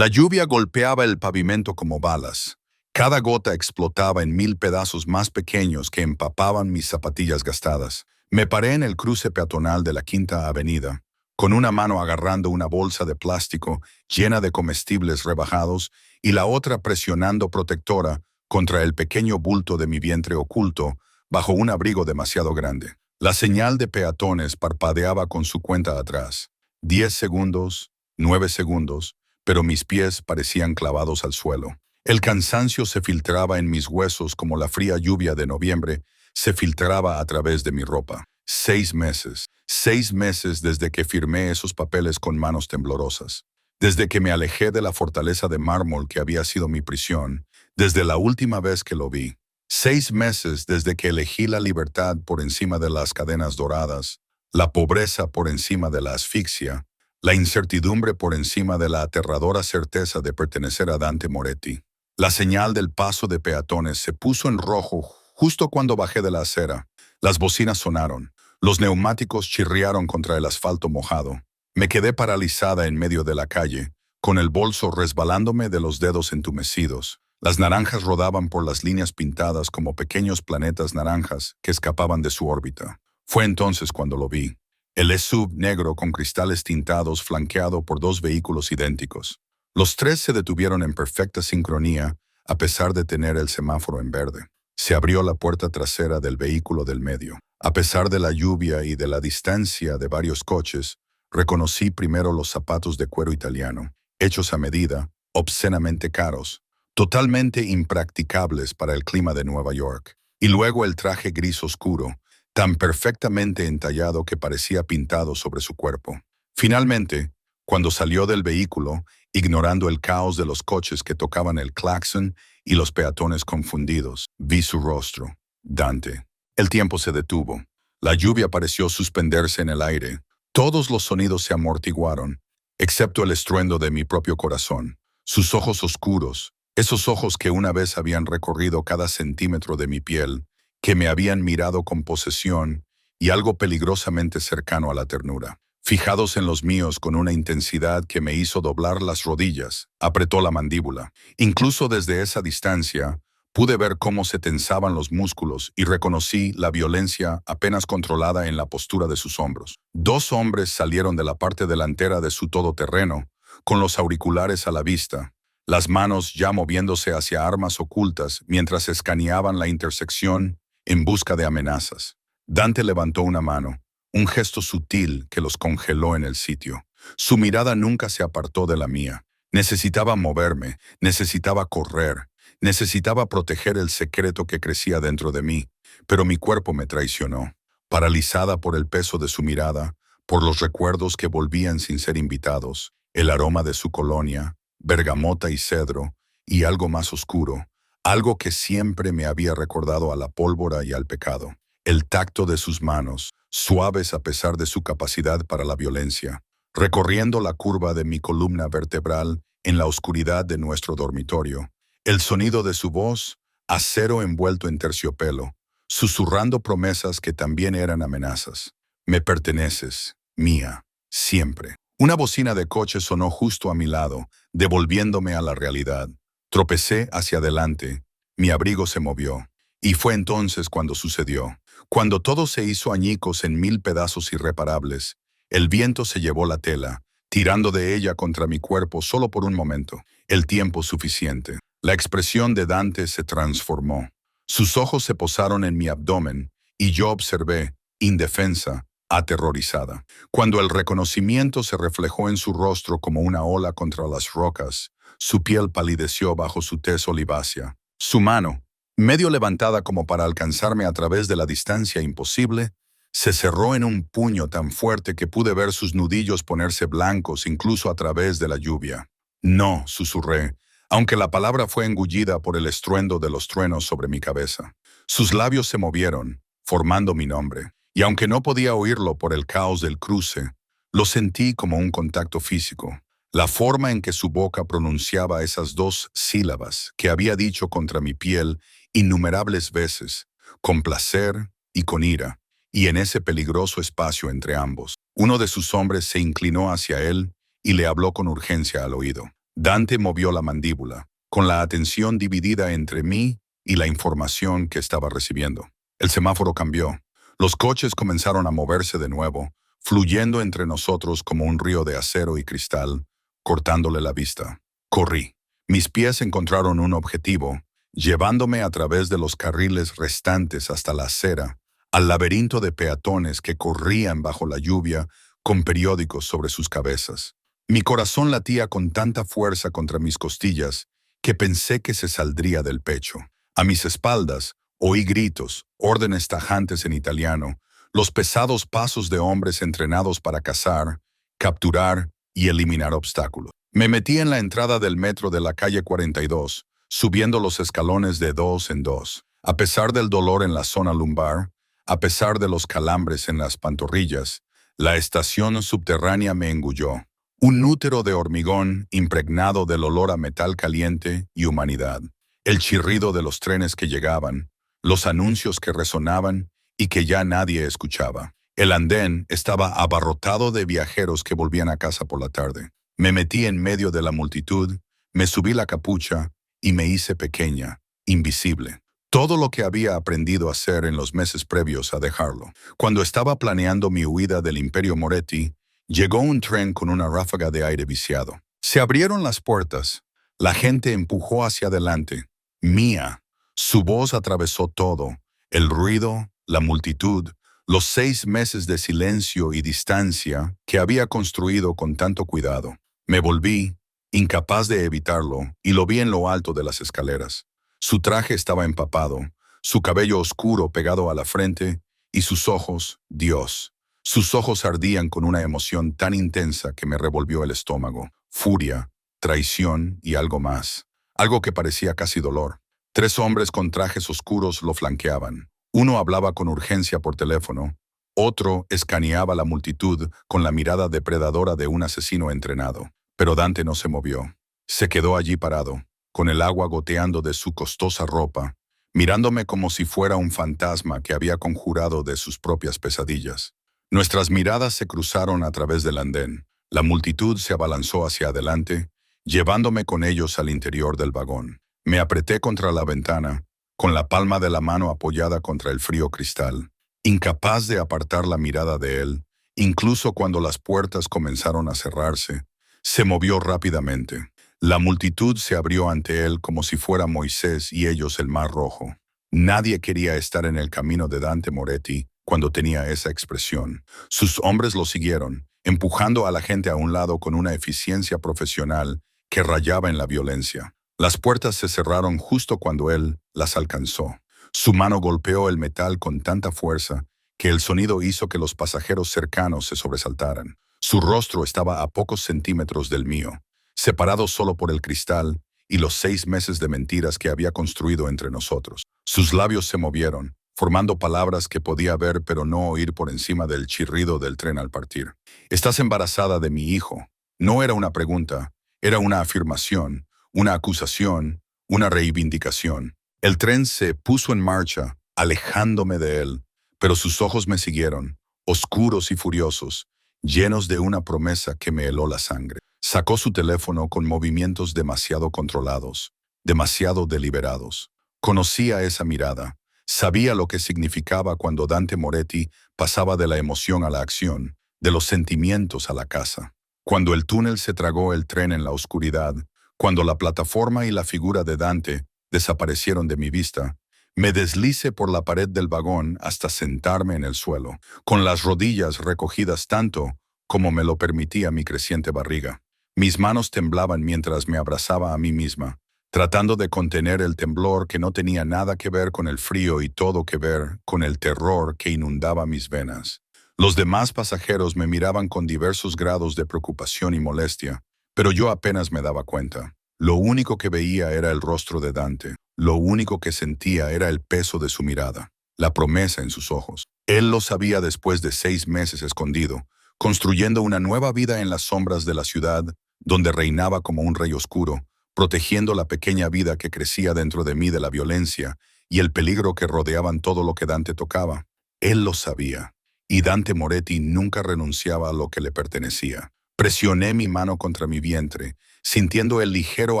La lluvia golpeaba el pavimento como balas. Cada gota explotaba en 1000 pedazos más pequeños que empapaban mis zapatillas gastadas. Me paré en el cruce peatonal de la Quinta Avenida, con una mano agarrando una bolsa de plástico llena de comestibles rebajados y la otra presionando protectora contra el pequeño bulto de mi vientre oculto bajo un abrigo demasiado grande. La señal de peatones parpadeaba con su cuenta atrás. 10 segundos, 9 segundos, pero mis pies parecían clavados al suelo. El cansancio se filtraba en mis huesos como la fría lluvia de noviembre se filtraba a través de mi ropa. 6 meses desde que firmé esos papeles con manos temblorosas. Desde que me alejé de la fortaleza de mármol que había sido mi prisión, desde la última vez que lo vi. 6 meses desde que elegí la libertad por encima de las cadenas doradas, la pobreza por encima de la asfixia, la incertidumbre por encima de la aterradora certeza de pertenecer a Dante Moretti. La señal del paso de peatones se puso en rojo justo cuando bajé de la acera. Las bocinas sonaron. Los neumáticos chirriaron contra el asfalto mojado. Me quedé paralizada en medio de la calle, con el bolso resbalándome de los dedos entumecidos. Las naranjas rodaban por las líneas pintadas como pequeños planetas naranjas que escapaban de su órbita. Fue entonces cuando lo vi. El SUV negro con cristales tintados flanqueado por 2 vehículos idénticos. Los 3 se detuvieron en perfecta sincronía a pesar de tener el semáforo en verde. Se abrió la puerta trasera del vehículo del medio. A pesar de la lluvia y de la distancia de varios coches, reconocí primero los zapatos de cuero italiano, hechos a medida, obscenamente caros, totalmente impracticables para el clima de Nueva York, y luego el traje gris oscuro, tan perfectamente entallado que parecía pintado sobre su cuerpo. Finalmente, cuando salió del vehículo, ignorando el caos de los coches que tocaban el claxon y los peatones confundidos, vi su rostro, Dante. El tiempo se detuvo. La lluvia pareció suspenderse en el aire. Todos los sonidos se amortiguaron, excepto el estruendo de mi propio corazón. Sus ojos oscuros, esos ojos que una vez habían recorrido cada centímetro de mi piel, que me habían mirado con posesión y algo peligrosamente cercano a la ternura. Fijados en los míos con una intensidad que me hizo doblar las rodillas, apretó la mandíbula. Incluso desde esa distancia, pude ver cómo se tensaban los músculos y reconocí la violencia apenas controlada en la postura de sus hombros. 2 hombres salieron de la parte delantera de su todoterreno, con los auriculares a la vista, las manos ya moviéndose hacia armas ocultas mientras escaneaban la intersección en busca de amenazas. Dante levantó una mano, un gesto sutil que los congeló en el sitio. Su mirada nunca se apartó de la mía. Necesitaba moverme, necesitaba correr, necesitaba proteger el secreto que crecía dentro de mí, pero mi cuerpo me traicionó. Paralizada por el peso de su mirada, por los recuerdos que volvían sin ser invitados, el aroma de su colonia, bergamota y cedro, y algo más oscuro, algo que siempre me había recordado a la pólvora y al pecado. El tacto de sus manos, suaves a pesar de su capacidad para la violencia, recorriendo la curva de mi columna vertebral en la oscuridad de nuestro dormitorio. El sonido de su voz, acero envuelto en terciopelo, susurrando promesas que también eran amenazas. Me perteneces, mía, siempre. Una bocina de coche sonó justo a mi lado, devolviéndome a la realidad. Tropecé hacia adelante. Mi abrigo se movió. Y fue entonces cuando sucedió. Cuando todo se hizo añicos en 1000 pedazos irreparables, el viento se llevó la tela, tirando de ella contra mi cuerpo solo por un momento, el tiempo suficiente. La expresión de Dante se transformó. Sus ojos se posaron en mi abdomen y yo observé, indefensa, aterrorizada. Cuando el reconocimiento se reflejó en su rostro como una ola contra las rocas, su piel palideció bajo su tez olivácea. Su mano, medio levantada como para alcanzarme a través de la distancia imposible, se cerró en un puño tan fuerte que pude ver sus nudillos ponerse blancos incluso a través de la lluvia. No, susurré, aunque la palabra fue engullida por el estruendo de los truenos sobre mi cabeza. Sus labios se movieron, formando mi nombre, y aunque no podía oírlo por el caos del cruce, lo sentí como un contacto físico. La forma en que su boca pronunciaba esas 2 sílabas que había dicho contra mi piel innumerables veces, con placer y con ira, y en ese peligroso espacio entre ambos, uno de sus hombres se inclinó hacia él y le habló con urgencia al oído. Dante movió la mandíbula, con la atención dividida entre mí y la información que estaba recibiendo. El semáforo cambió. Los coches comenzaron a moverse de nuevo, fluyendo entre nosotros como un río de acero y cristal, cortándole la vista. Corrí. Mis pies encontraron un objetivo, llevándome a través de los carriles restantes hasta la acera, al laberinto de peatones que corrían bajo la lluvia con periódicos sobre sus cabezas. Mi corazón latía con tanta fuerza contra mis costillas que pensé que se saldría del pecho. A mis espaldas oí gritos, órdenes tajantes en italiano, los pesados pasos de hombres entrenados para cazar, capturar y eliminar obstáculos. Me metí en la entrada del metro de la calle 42, subiendo los escalones de dos en dos. A pesar del dolor en la zona lumbar, a pesar de los calambres en las pantorrillas, la estación subterránea me engulló. Un útero de hormigón impregnado del olor a metal caliente y humanidad. El chirrido de los trenes que llegaban, los anuncios que resonaban y que ya nadie escuchaba. El andén estaba abarrotado de viajeros que volvían a casa por la tarde. Me metí en medio de la multitud, me subí la capucha y me hice pequeña, invisible. Todo lo que había aprendido a hacer en los meses previos a dejarlo. Cuando estaba planeando mi huida del Imperio Moretti, llegó un tren con una ráfaga de aire viciado. Se abrieron las puertas. La gente empujó hacia adelante. Mía. Su voz atravesó todo. El ruido, la multitud, los 6 meses de silencio y distancia que había construido con tanto cuidado. Me volví, incapaz de evitarlo, y lo vi en lo alto de las escaleras. Su traje estaba empapado, su cabello oscuro pegado a la frente, y sus ojos, Dios. Sus ojos ardían con una emoción tan intensa que me revolvió el estómago. Furia, traición y algo más. Algo que parecía casi dolor. 3 hombres con trajes oscuros lo flanqueaban. Uno hablaba con urgencia por teléfono. Otro escaneaba la multitud con la mirada depredadora de un asesino entrenado. Pero Dante no se movió. Se quedó allí parado, con el agua goteando de su costosa ropa, mirándome como si fuera un fantasma que había conjurado de sus propias pesadillas. Nuestras miradas se cruzaron a través del andén. La multitud se abalanzó hacia adelante, llevándome con ellos al interior del vagón. Me apreté contra la ventana, con la palma de la mano apoyada contra el frío cristal, incapaz de apartar la mirada de él, incluso cuando las puertas comenzaron a cerrarse. Se movió rápidamente. La multitud se abrió ante él como si fuera Moisés y ellos el Mar Rojo. Nadie quería estar en el camino de Dante Moretti cuando tenía esa expresión. Sus hombres lo siguieron, empujando a la gente a un lado con una eficiencia profesional que rayaba en la violencia. Las puertas se cerraron justo cuando él las alcanzó. Su mano golpeó el metal con tanta fuerza que el sonido hizo que los pasajeros cercanos se sobresaltaran. Su rostro estaba a pocos centímetros del mío, separado solo por el cristal y los 6 meses de mentiras que había construido entre nosotros. Sus labios se movieron, formando palabras que podía ver pero no oír por encima del chirrido del tren al partir. «Estás embarazada de mi hijo». No era una pregunta, era una afirmación, una acusación, una reivindicación. El tren se puso en marcha, alejándome de él, pero sus ojos me siguieron, oscuros y furiosos, llenos de una promesa que me heló la sangre. Sacó su teléfono con movimientos demasiado controlados, demasiado deliberados. Conocía esa mirada. Sabía lo que significaba cuando Dante Moretti pasaba de la emoción a la acción, de los sentimientos a la caza. Cuando el túnel se tragó el tren en la oscuridad, cuando la plataforma y la figura de Dante desaparecieron de mi vista, me deslicé por la pared del vagón hasta sentarme en el suelo, con las rodillas recogidas tanto como me lo permitía mi creciente barriga. Mis manos temblaban mientras me abrazaba a mí misma, tratando de contener el temblor que no tenía nada que ver con el frío y todo que ver con el terror que inundaba mis venas. Los demás pasajeros me miraban con diversos grados de preocupación y molestia, pero yo apenas me daba cuenta. Lo único que veía era el rostro de Dante. Lo único que sentía era el peso de su mirada, la promesa en sus ojos. Él lo sabía después de 6 meses escondido, construyendo una nueva vida en las sombras de la ciudad, donde reinaba como un rey oscuro, protegiendo la pequeña vida que crecía dentro de mí de la violencia y el peligro que rodeaban todo lo que Dante tocaba. Él lo sabía, y Dante Moretti nunca renunciaba a lo que le pertenecía. Presioné mi mano contra mi vientre, sintiendo el ligero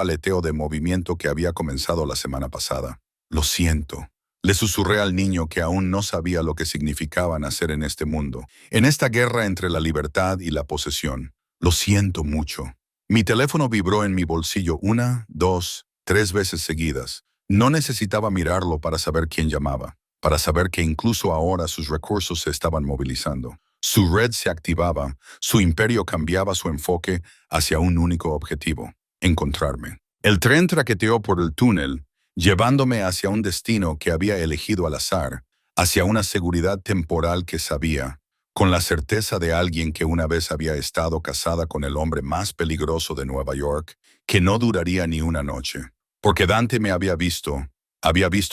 aleteo de movimiento que había comenzado la semana pasada. Lo siento. Le susurré al niño que aún no sabía lo que significaba nacer en este mundo, en esta guerra entre la libertad y la posesión. Lo siento mucho. Mi teléfono vibró en mi bolsillo 1, 2, 3 veces seguidas. No necesitaba mirarlo para saber quién llamaba, para saber que incluso ahora sus recursos se estaban movilizando. Su red se activaba, su imperio cambiaba su enfoque hacia un único objetivo: encontrarme. El tren traqueteó por el túnel, llevándome hacia un destino que había elegido al azar, hacia una seguridad temporal que sabía, con la certeza de alguien que una vez había estado casada con el hombre más peligroso de Nueva York, que no duraría ni una noche. Porque Dante me había visto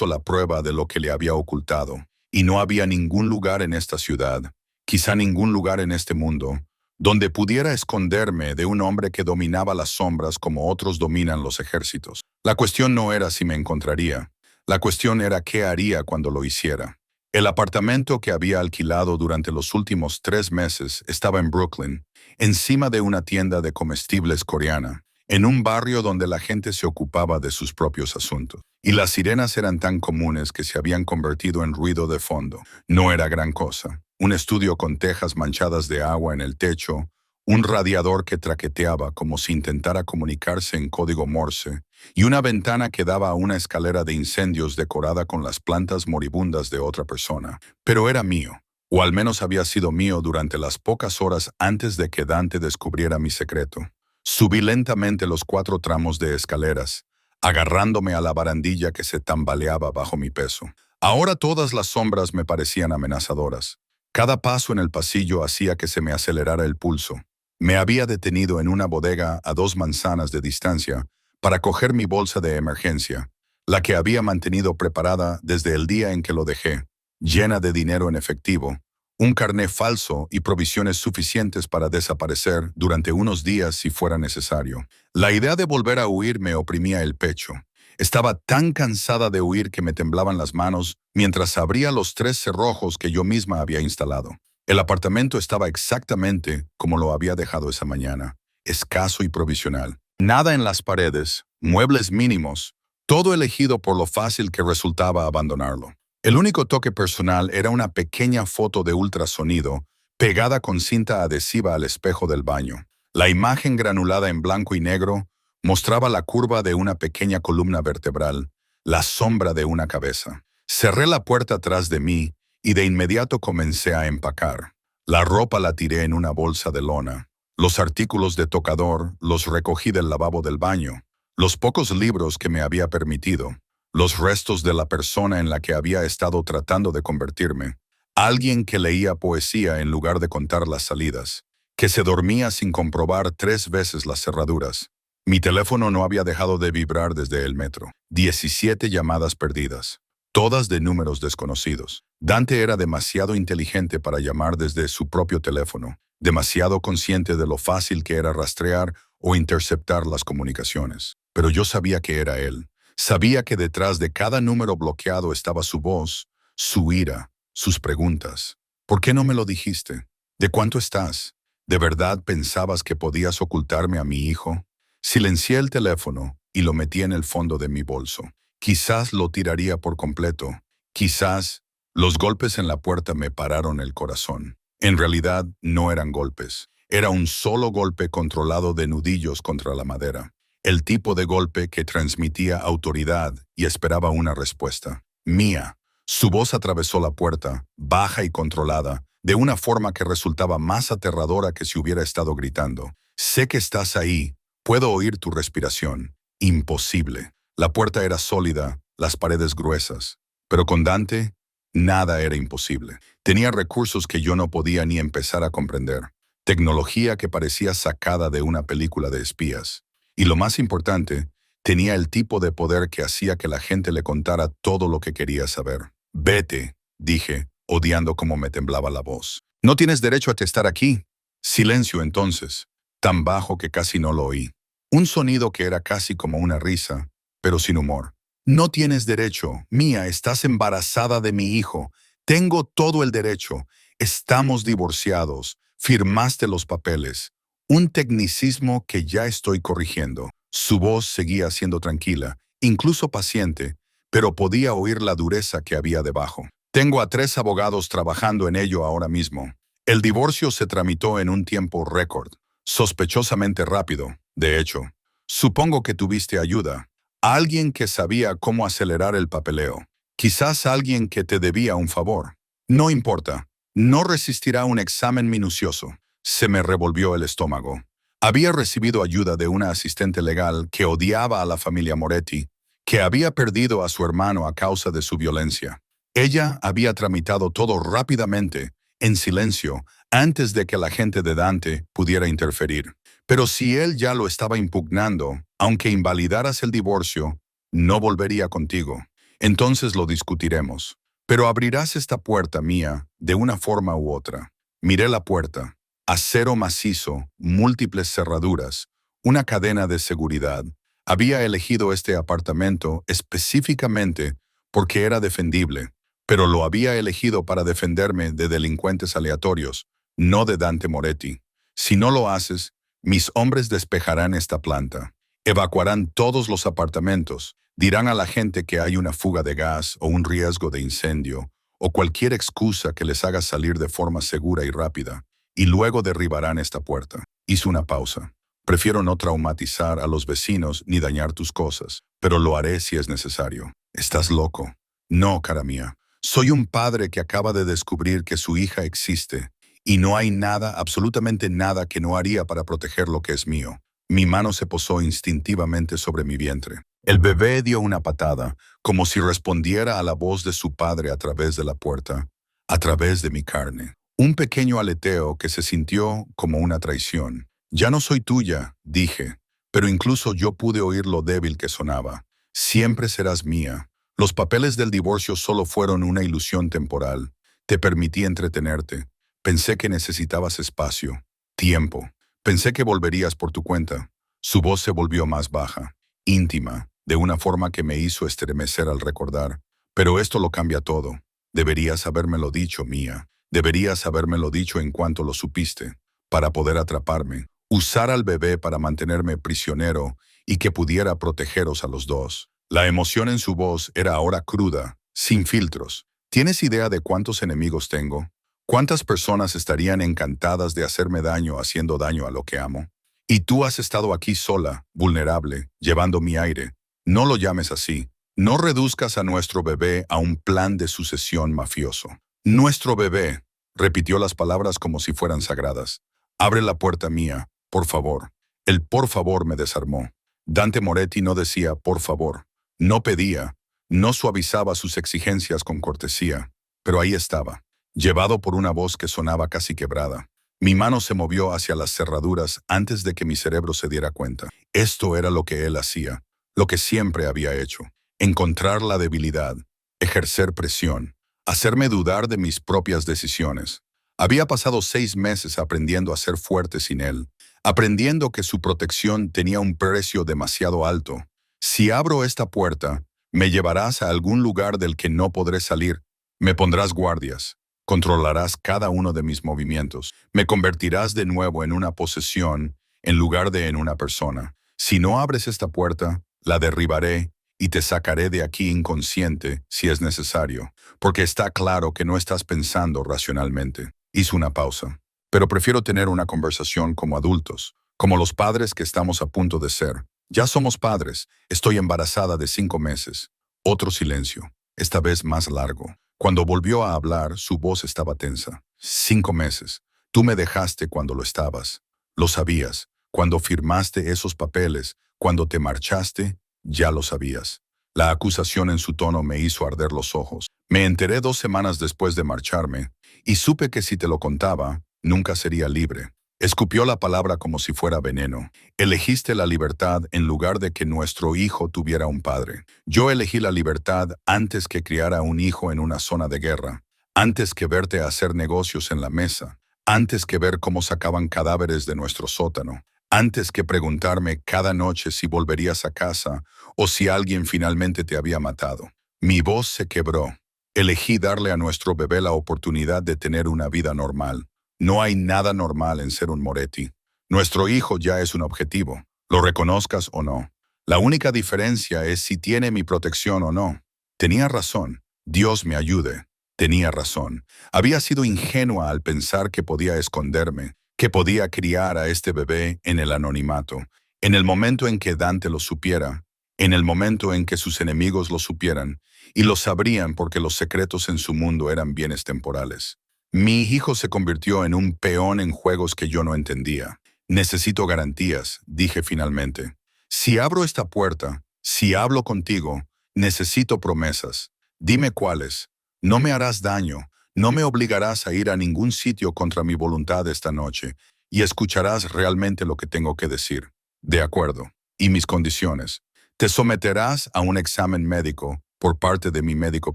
la prueba de lo que le había ocultado, y no había ningún lugar en esta ciudad, quizá ningún lugar en este mundo, donde pudiera esconderme de un hombre que dominaba las sombras como otros dominan los ejércitos. La cuestión no era si me encontraría, la cuestión era qué haría cuando lo hiciera. El apartamento que había alquilado durante los últimos 3 meses estaba en Brooklyn, encima de una tienda de comestibles coreana, en un barrio donde la gente se ocupaba de sus propios asuntos. Y las sirenas eran tan comunes que se habían convertido en ruido de fondo. No era gran cosa. Un estudio con tejas manchadas de agua en el techo, un radiador que traqueteaba como si intentara comunicarse en código Morse, y una ventana que daba a una escalera de incendios decorada con las plantas moribundas de otra persona. Pero era mío, o al menos había sido mío durante las pocas horas antes de que Dante descubriera mi secreto. Subí lentamente los 4 tramos de escaleras, agarrándome a la barandilla que se tambaleaba bajo mi peso. Ahora todas las sombras me parecían amenazadoras. Cada paso en el pasillo hacía que se me acelerara el pulso. Me había detenido en una bodega a 2 manzanas de distancia para coger mi bolsa de emergencia, la que había mantenido preparada desde el día en que lo dejé, llena de dinero en efectivo, un carné falso y provisiones suficientes para desaparecer durante unos días si fuera necesario. La idea de volver a huir me oprimía el pecho. Estaba tan cansada de huir que me temblaban las manos mientras abría los 3 cerrojos que yo misma había instalado. El apartamento estaba exactamente como lo había dejado esa mañana, escaso y provisional. Nada en las paredes, muebles mínimos, todo elegido por lo fácil que resultaba abandonarlo. El único toque personal era una pequeña foto de ultrasonido pegada con cinta adhesiva al espejo del baño. La imagen granulada en blanco y negro mostraba la curva de una pequeña columna vertebral, la sombra de una cabeza. Cerré la puerta atrás de mí y de inmediato comencé a empacar. La ropa la tiré en una bolsa de lona. Los artículos de tocador los recogí del lavabo del baño. Los pocos libros que me había permitido. Los restos de la persona en la que había estado tratando de convertirme. Alguien que leía poesía en lugar de contar las salidas. Que se dormía sin comprobar 3 veces las cerraduras. Mi teléfono no había dejado de vibrar desde el metro. 17 llamadas perdidas. Todas de números desconocidos. Dante era demasiado inteligente para llamar desde su propio teléfono. Demasiado consciente de lo fácil que era rastrear o interceptar las comunicaciones. Pero yo sabía que era él. Sabía que detrás de cada número bloqueado estaba su voz, su ira, sus preguntas. ¿Por qué no me lo dijiste? ¿De cuánto estás? ¿De verdad pensabas que podías ocultarme a mi hijo? Silencié el teléfono y lo metí en el fondo de mi bolso. Quizás lo tiraría por completo. Quizás los golpes en la puerta me pararon el corazón. En realidad no eran golpes. Era un solo golpe controlado de nudillos contra la madera. El tipo de golpe que transmitía autoridad y esperaba una respuesta. Mía. Su voz atravesó la puerta, baja y controlada, de una forma que resultaba más aterradora que si hubiera estado gritando. Sé que estás ahí. Puedo oír tu respiración. Imposible. La puerta era sólida, las paredes gruesas. Pero con Dante, nada era imposible. Tenía recursos que yo no podía ni empezar a comprender. Tecnología que parecía sacada de una película de espías. Y lo más importante, tenía el tipo de poder que hacía que la gente le contara todo lo que quería saber. Vete, dije, odiando cómo me temblaba la voz. No tienes derecho a estar aquí. Silencio entonces, tan bajo que casi no lo oí. Un sonido que era casi como una risa, pero sin humor. No tienes derecho. Mía, estás embarazada de mi hijo. Tengo todo el derecho. Estamos divorciados. Firmaste los papeles. Un tecnicismo que ya estoy corrigiendo. Su voz seguía siendo tranquila, incluso paciente, pero podía oír la dureza que había debajo. Tengo a 3 abogados trabajando en ello ahora mismo. El divorcio se tramitó en un tiempo récord, sospechosamente rápido, de hecho. Supongo que tuviste ayuda. Alguien que sabía cómo acelerar el papeleo. Quizás alguien que te debía un favor. No importa. No resistirá un examen minucioso. Se me revolvió el estómago. Había recibido ayuda de una asistente legal que odiaba a la familia Moretti, que había perdido a su hermano a causa de su violencia. Ella había tramitado todo rápidamente, en silencio, antes de que la gente de Dante pudiera interferir. Pero si él ya lo estaba impugnando, aunque invalidaras el divorcio, no volvería contigo. Entonces lo discutiremos. Pero abrirás esta puerta mía de una forma u otra. Miré la puerta. Acero macizo, múltiples cerraduras, una cadena de seguridad. Había elegido este apartamento específicamente porque era defendible, pero lo había elegido para defenderme de delincuentes aleatorios, no de Dante Moretti. Si no lo haces, mis hombres despejarán esta planta. Evacuarán todos los apartamentos. Dirán a la gente que hay una fuga de gas o un riesgo de incendio, o cualquier excusa que les haga salir de forma segura y rápida, y luego derribarán esta puerta. Hizo una pausa. Prefiero no traumatizar a los vecinos ni dañar tus cosas, pero lo haré si es necesario. ¿Estás loco? No, cara mía. Soy un padre que acaba de descubrir que su hija existe, y no hay nada, absolutamente nada que no haría para proteger lo que es mío. Mi mano se posó instintivamente sobre mi vientre. El bebé dio una patada, como si respondiera a la voz de su padre a través de la puerta, a través de mi carne. Un pequeño aleteo que se sintió como una traición. Ya no soy tuya, dije, pero incluso yo pude oír lo débil que sonaba. Siempre serás mía. Los papeles del divorcio solo fueron una ilusión temporal. Te permití entretenerte. Pensé que necesitabas espacio, tiempo. Pensé que volverías por tu cuenta. Su voz se volvió más baja, íntima, de una forma que me hizo estremecer al recordar. Pero esto lo cambia todo. Deberías habérmelo dicho, Mía. Deberías habérmelo dicho en cuanto lo supiste, para poder atraparme, usar al bebé para mantenerme prisionero y que pudiera protegeros a los dos. La emoción en su voz era ahora cruda, sin filtros. ¿Tienes idea de cuántos enemigos tengo? ¿Cuántas personas estarían encantadas de hacerme daño haciendo daño a lo que amo? Y tú has estado aquí sola, vulnerable, llevando mi aire. No lo llames así. No reduzcas a nuestro bebé a un plan de sucesión mafioso. Nuestro bebé, repitió las palabras como si fueran sagradas. Abre la puerta mía, por favor. El por favor me desarmó. Dante Moretti no decía por favor. No pedía, no suavizaba sus exigencias con cortesía, pero ahí estaba, llevado por una voz que sonaba casi quebrada. Mi mano se movió hacia las cerraduras antes de que mi cerebro se diera cuenta. Esto era lo que él hacía, lo que siempre había hecho. Encontrar la debilidad, ejercer presión, hacerme dudar de mis propias decisiones. Había pasado 6 meses aprendiendo a ser fuerte sin él, aprendiendo que su protección tenía un precio demasiado alto. Si abro esta puerta, me llevarás a algún lugar del que no podré salir. Me pondrás guardias. Controlarás cada uno de mis movimientos. Me convertirás de nuevo en una posesión en lugar de en una persona. Si no abres esta puerta, la derribaré y te sacaré de aquí inconsciente si es necesario, porque está claro que no estás pensando racionalmente. Hizo una pausa. Pero prefiero tener una conversación como adultos, como los padres que estamos a punto de ser. Ya somos padres. Estoy embarazada de 5 meses. Otro silencio, esta vez más largo. Cuando volvió a hablar, su voz estaba tensa. 5 meses. Tú me dejaste cuando lo estabas. Lo sabías. Cuando firmaste esos papeles, cuando te marchaste, ya lo sabías. La acusación en su tono me hizo arder los ojos. Me enteré 2 semanas después de marcharme, y supe que si te lo contaba, nunca sería libre. Escupió la palabra como si fuera veneno. Elegiste la libertad en lugar de que nuestro hijo tuviera un padre. Yo elegí la libertad antes que criara un hijo en una zona de guerra, antes que verte hacer negocios en la mesa, antes que ver cómo sacaban cadáveres de nuestro sótano, antes que preguntarme cada noche si volverías a casa o si alguien finalmente te había matado. Mi voz se quebró. Elegí darle a nuestro bebé la oportunidad de tener una vida normal. No hay nada normal en ser un Moretti. Nuestro hijo ya es un objetivo, lo reconozcas o no. La única diferencia es si tiene mi protección o no. Tenía razón. Dios me ayude. Tenía razón. Había sido ingenua al pensar que podía esconderme, que podía criar a este bebé en el anonimato. En el momento en que Dante lo supiera, en el momento en que sus enemigos lo supieran, y lo sabrían porque los secretos en su mundo eran bienes temporales. Mi hijo se convirtió en un peón en juegos que yo no entendía. Necesito garantías, dije finalmente. Si abro esta puerta, si hablo contigo, necesito promesas. Dime cuáles. No me harás daño, no me obligarás a ir a ningún sitio contra mi voluntad esta noche, y escucharás realmente lo que tengo que decir. De acuerdo. Y mis condiciones. Te someterás a un examen médico por parte de mi médico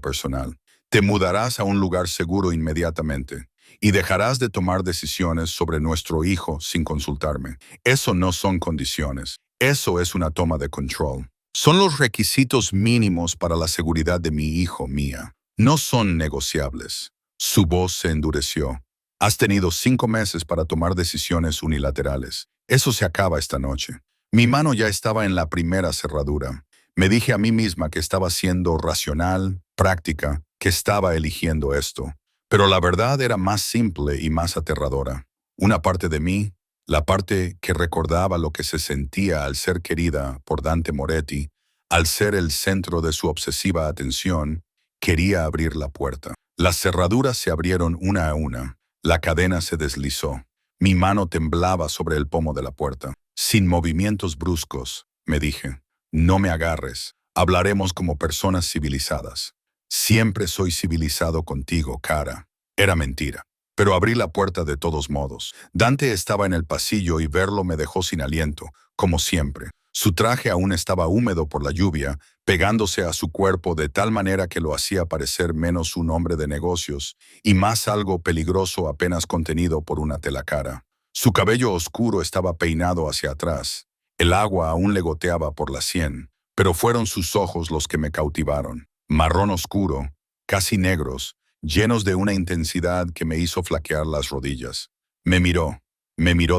personal. Te mudarás a un lugar seguro inmediatamente y dejarás de tomar decisiones sobre nuestro hijo sin consultarme. Eso no son condiciones. Eso es una toma de control. Son los requisitos mínimos para la seguridad de mi hijo, Mía. No son negociables. Su voz se endureció. Has tenido 5 meses para tomar decisiones unilaterales. Eso se acaba esta noche. Mi mano ya estaba en la primera cerradura. Me dije a mí misma que estaba siendo racional, práctica, que estaba eligiendo esto. Pero la verdad era más simple y más aterradora. Una parte de mí, la parte que recordaba lo que se sentía al ser querida por Dante Moretti, al ser el centro de su obsesiva atención, quería abrir la puerta. Las cerraduras se abrieron una a una. La cadena se deslizó. Mi mano temblaba sobre el pomo de la puerta. Sin movimientos bruscos, me dije. No me agarres. Hablaremos como personas civilizadas. Siempre soy civilizado contigo, cara. Era mentira. Pero abrí la puerta de todos modos. Dante estaba en el pasillo y verlo me dejó sin aliento, como siempre. Su traje aún estaba húmedo por la lluvia, pegándose a su cuerpo de tal manera que lo hacía parecer menos un hombre de negocios y más algo peligroso apenas contenido por una tela cara. Su cabello oscuro estaba peinado hacia atrás. El agua aún le goteaba por la sien, pero fueron sus ojos los que me cautivaron. Marrón oscuro, casi negros, llenos de una intensidad que me hizo flaquear las rodillas. Me miró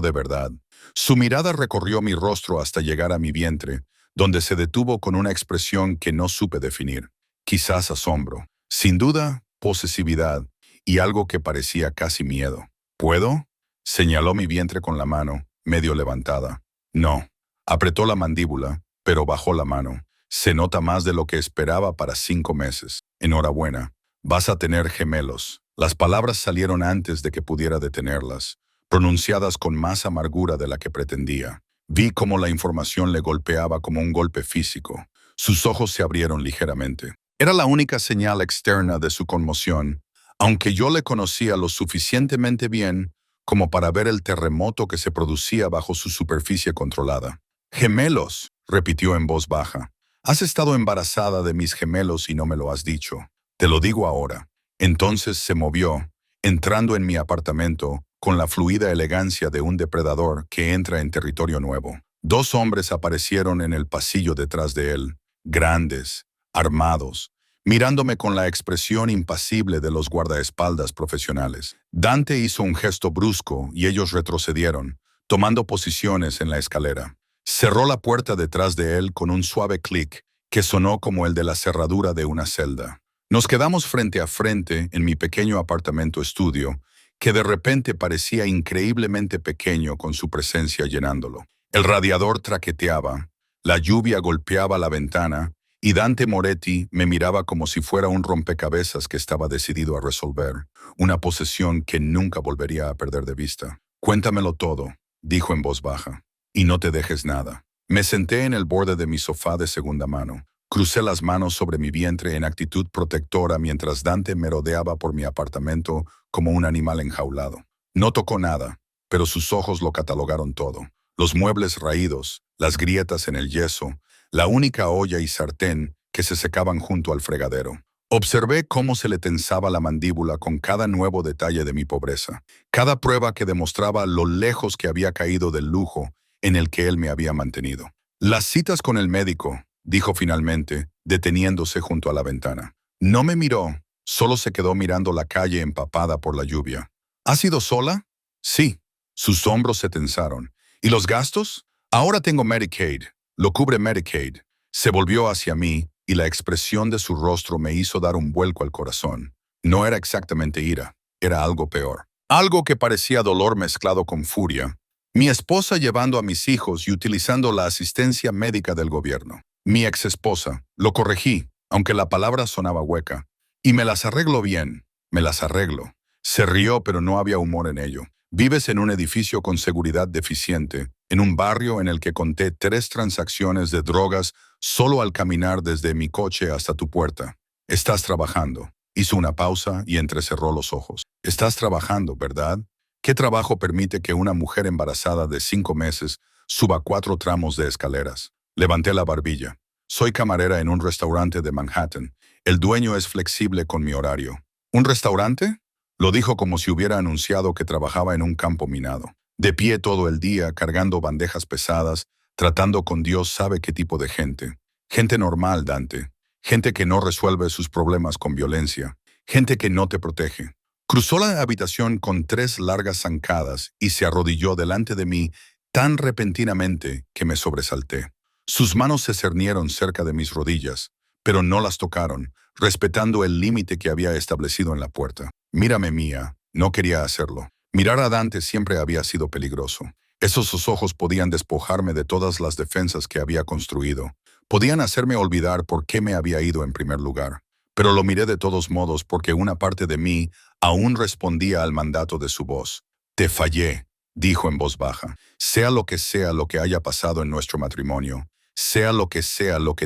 de verdad. Su mirada recorrió mi rostro hasta llegar a mi vientre, donde se detuvo con una expresión que no supe definir. Quizás asombro, sin duda, posesividad y algo que parecía casi miedo. ¿Puedo? Señaló mi vientre con la mano, medio levantada. No. Apretó la mandíbula, pero bajó la mano. Se nota más de lo que esperaba para 5 meses. Enhorabuena. Vas a tener gemelos. Las palabras salieron antes de que pudiera detenerlas, pronunciadas con más amargura de la que pretendía. Vi cómo la información le golpeaba como un golpe físico. Sus ojos se abrieron ligeramente. Era la única señal externa de su conmoción, aunque yo le conocía lo suficientemente bien como para ver el terremoto que se producía bajo su superficie controlada. «Gemelos», repitió en voz baja. «Has estado embarazada de mis gemelos y no me lo has dicho. Te lo digo ahora». Entonces se movió, entrando en mi apartamento con la fluida elegancia de un depredador que entra en territorio nuevo. 2 hombres aparecieron en el pasillo detrás de él, grandes, armados, mirándome con la expresión impasible de los guardaespaldas profesionales. Dante hizo un gesto brusco y ellos retrocedieron, tomando posiciones en la escalera. Cerró la puerta detrás de él con un suave clic que sonó como el de la cerradura de una celda. Nos quedamos frente a frente en mi pequeño apartamento estudio, que de repente parecía increíblemente pequeño con su presencia llenándolo. El radiador traqueteaba, la lluvia golpeaba la ventana, y Dante Moretti me miraba como si fuera un rompecabezas que estaba decidido a resolver, una posesión que nunca volvería a perder de vista. «Cuéntamelo todo», dijo en voz baja, «y no te dejes nada». Me senté en el borde de mi sofá de segunda mano. Crucé las manos sobre mi vientre en actitud protectora mientras Dante merodeaba por mi apartamento como un animal enjaulado. No tocó nada, pero sus ojos lo catalogaron todo. Los muebles raídos, las grietas en el yeso, la única olla y sartén que se secaban junto al fregadero. Observé cómo se le tensaba la mandíbula con cada nuevo detalle de mi pobreza, cada prueba que demostraba lo lejos que había caído del lujo en el que él me había mantenido. «Las citas con el médico», dijo finalmente, deteniéndose junto a la ventana. No me miró, solo se quedó mirando la calle empapada por la lluvia. «¿Has ido sola?» «Sí». Sus hombros se tensaron. ¿Y los gastos? Ahora tengo Medicaid. Lo cubre Medicaid. Se volvió hacia mí y la expresión de su rostro me hizo dar un vuelco al corazón. No era exactamente ira, era algo peor. Algo que parecía dolor mezclado con furia. Mi esposa llevando a mis hijos y utilizando la asistencia médica del gobierno. Mi ex esposa. Lo corregí, aunque la palabra sonaba hueca. Y me las arreglo bien. Me las arreglo. Se rió, pero no había humor en ello. Vives en un edificio con seguridad deficiente, en un barrio en el que conté 3 transacciones de drogas solo al caminar desde mi coche hasta tu puerta. Estás trabajando. Hizo una pausa y entrecerró los ojos. Estás trabajando, ¿verdad? ¿Qué trabajo permite que una mujer embarazada de 5 meses suba 4 tramos de escaleras? Levanté la barbilla. Soy camarera en un restaurante de Manhattan. El dueño es flexible con mi horario. ¿Un restaurante? Lo dijo como si hubiera anunciado que trabajaba en un campo minado. De pie todo el día, cargando bandejas pesadas, tratando con Dios sabe qué tipo de gente. Gente normal, Dante. Gente que no resuelve sus problemas con violencia. Gente que no te protege. Cruzó la habitación con 3 largas zancadas y se arrodilló delante de mí tan repentinamente que me sobresalté. Sus manos se cernieron cerca de mis rodillas, pero no las tocaron, respetando el límite que había establecido en la puerta. Mírame, Mía. No quería hacerlo. Mirar a Dante siempre había sido peligroso. Esos ojos podían despojarme de todas las defensas que había construido. Podían hacerme olvidar por qué me había ido en primer lugar. Pero lo miré de todos modos porque una parte de mí aún respondía al mandato de su voz. Te fallé, dijo en voz baja. Sea lo que haya pasado en nuestro matrimonio, sea lo que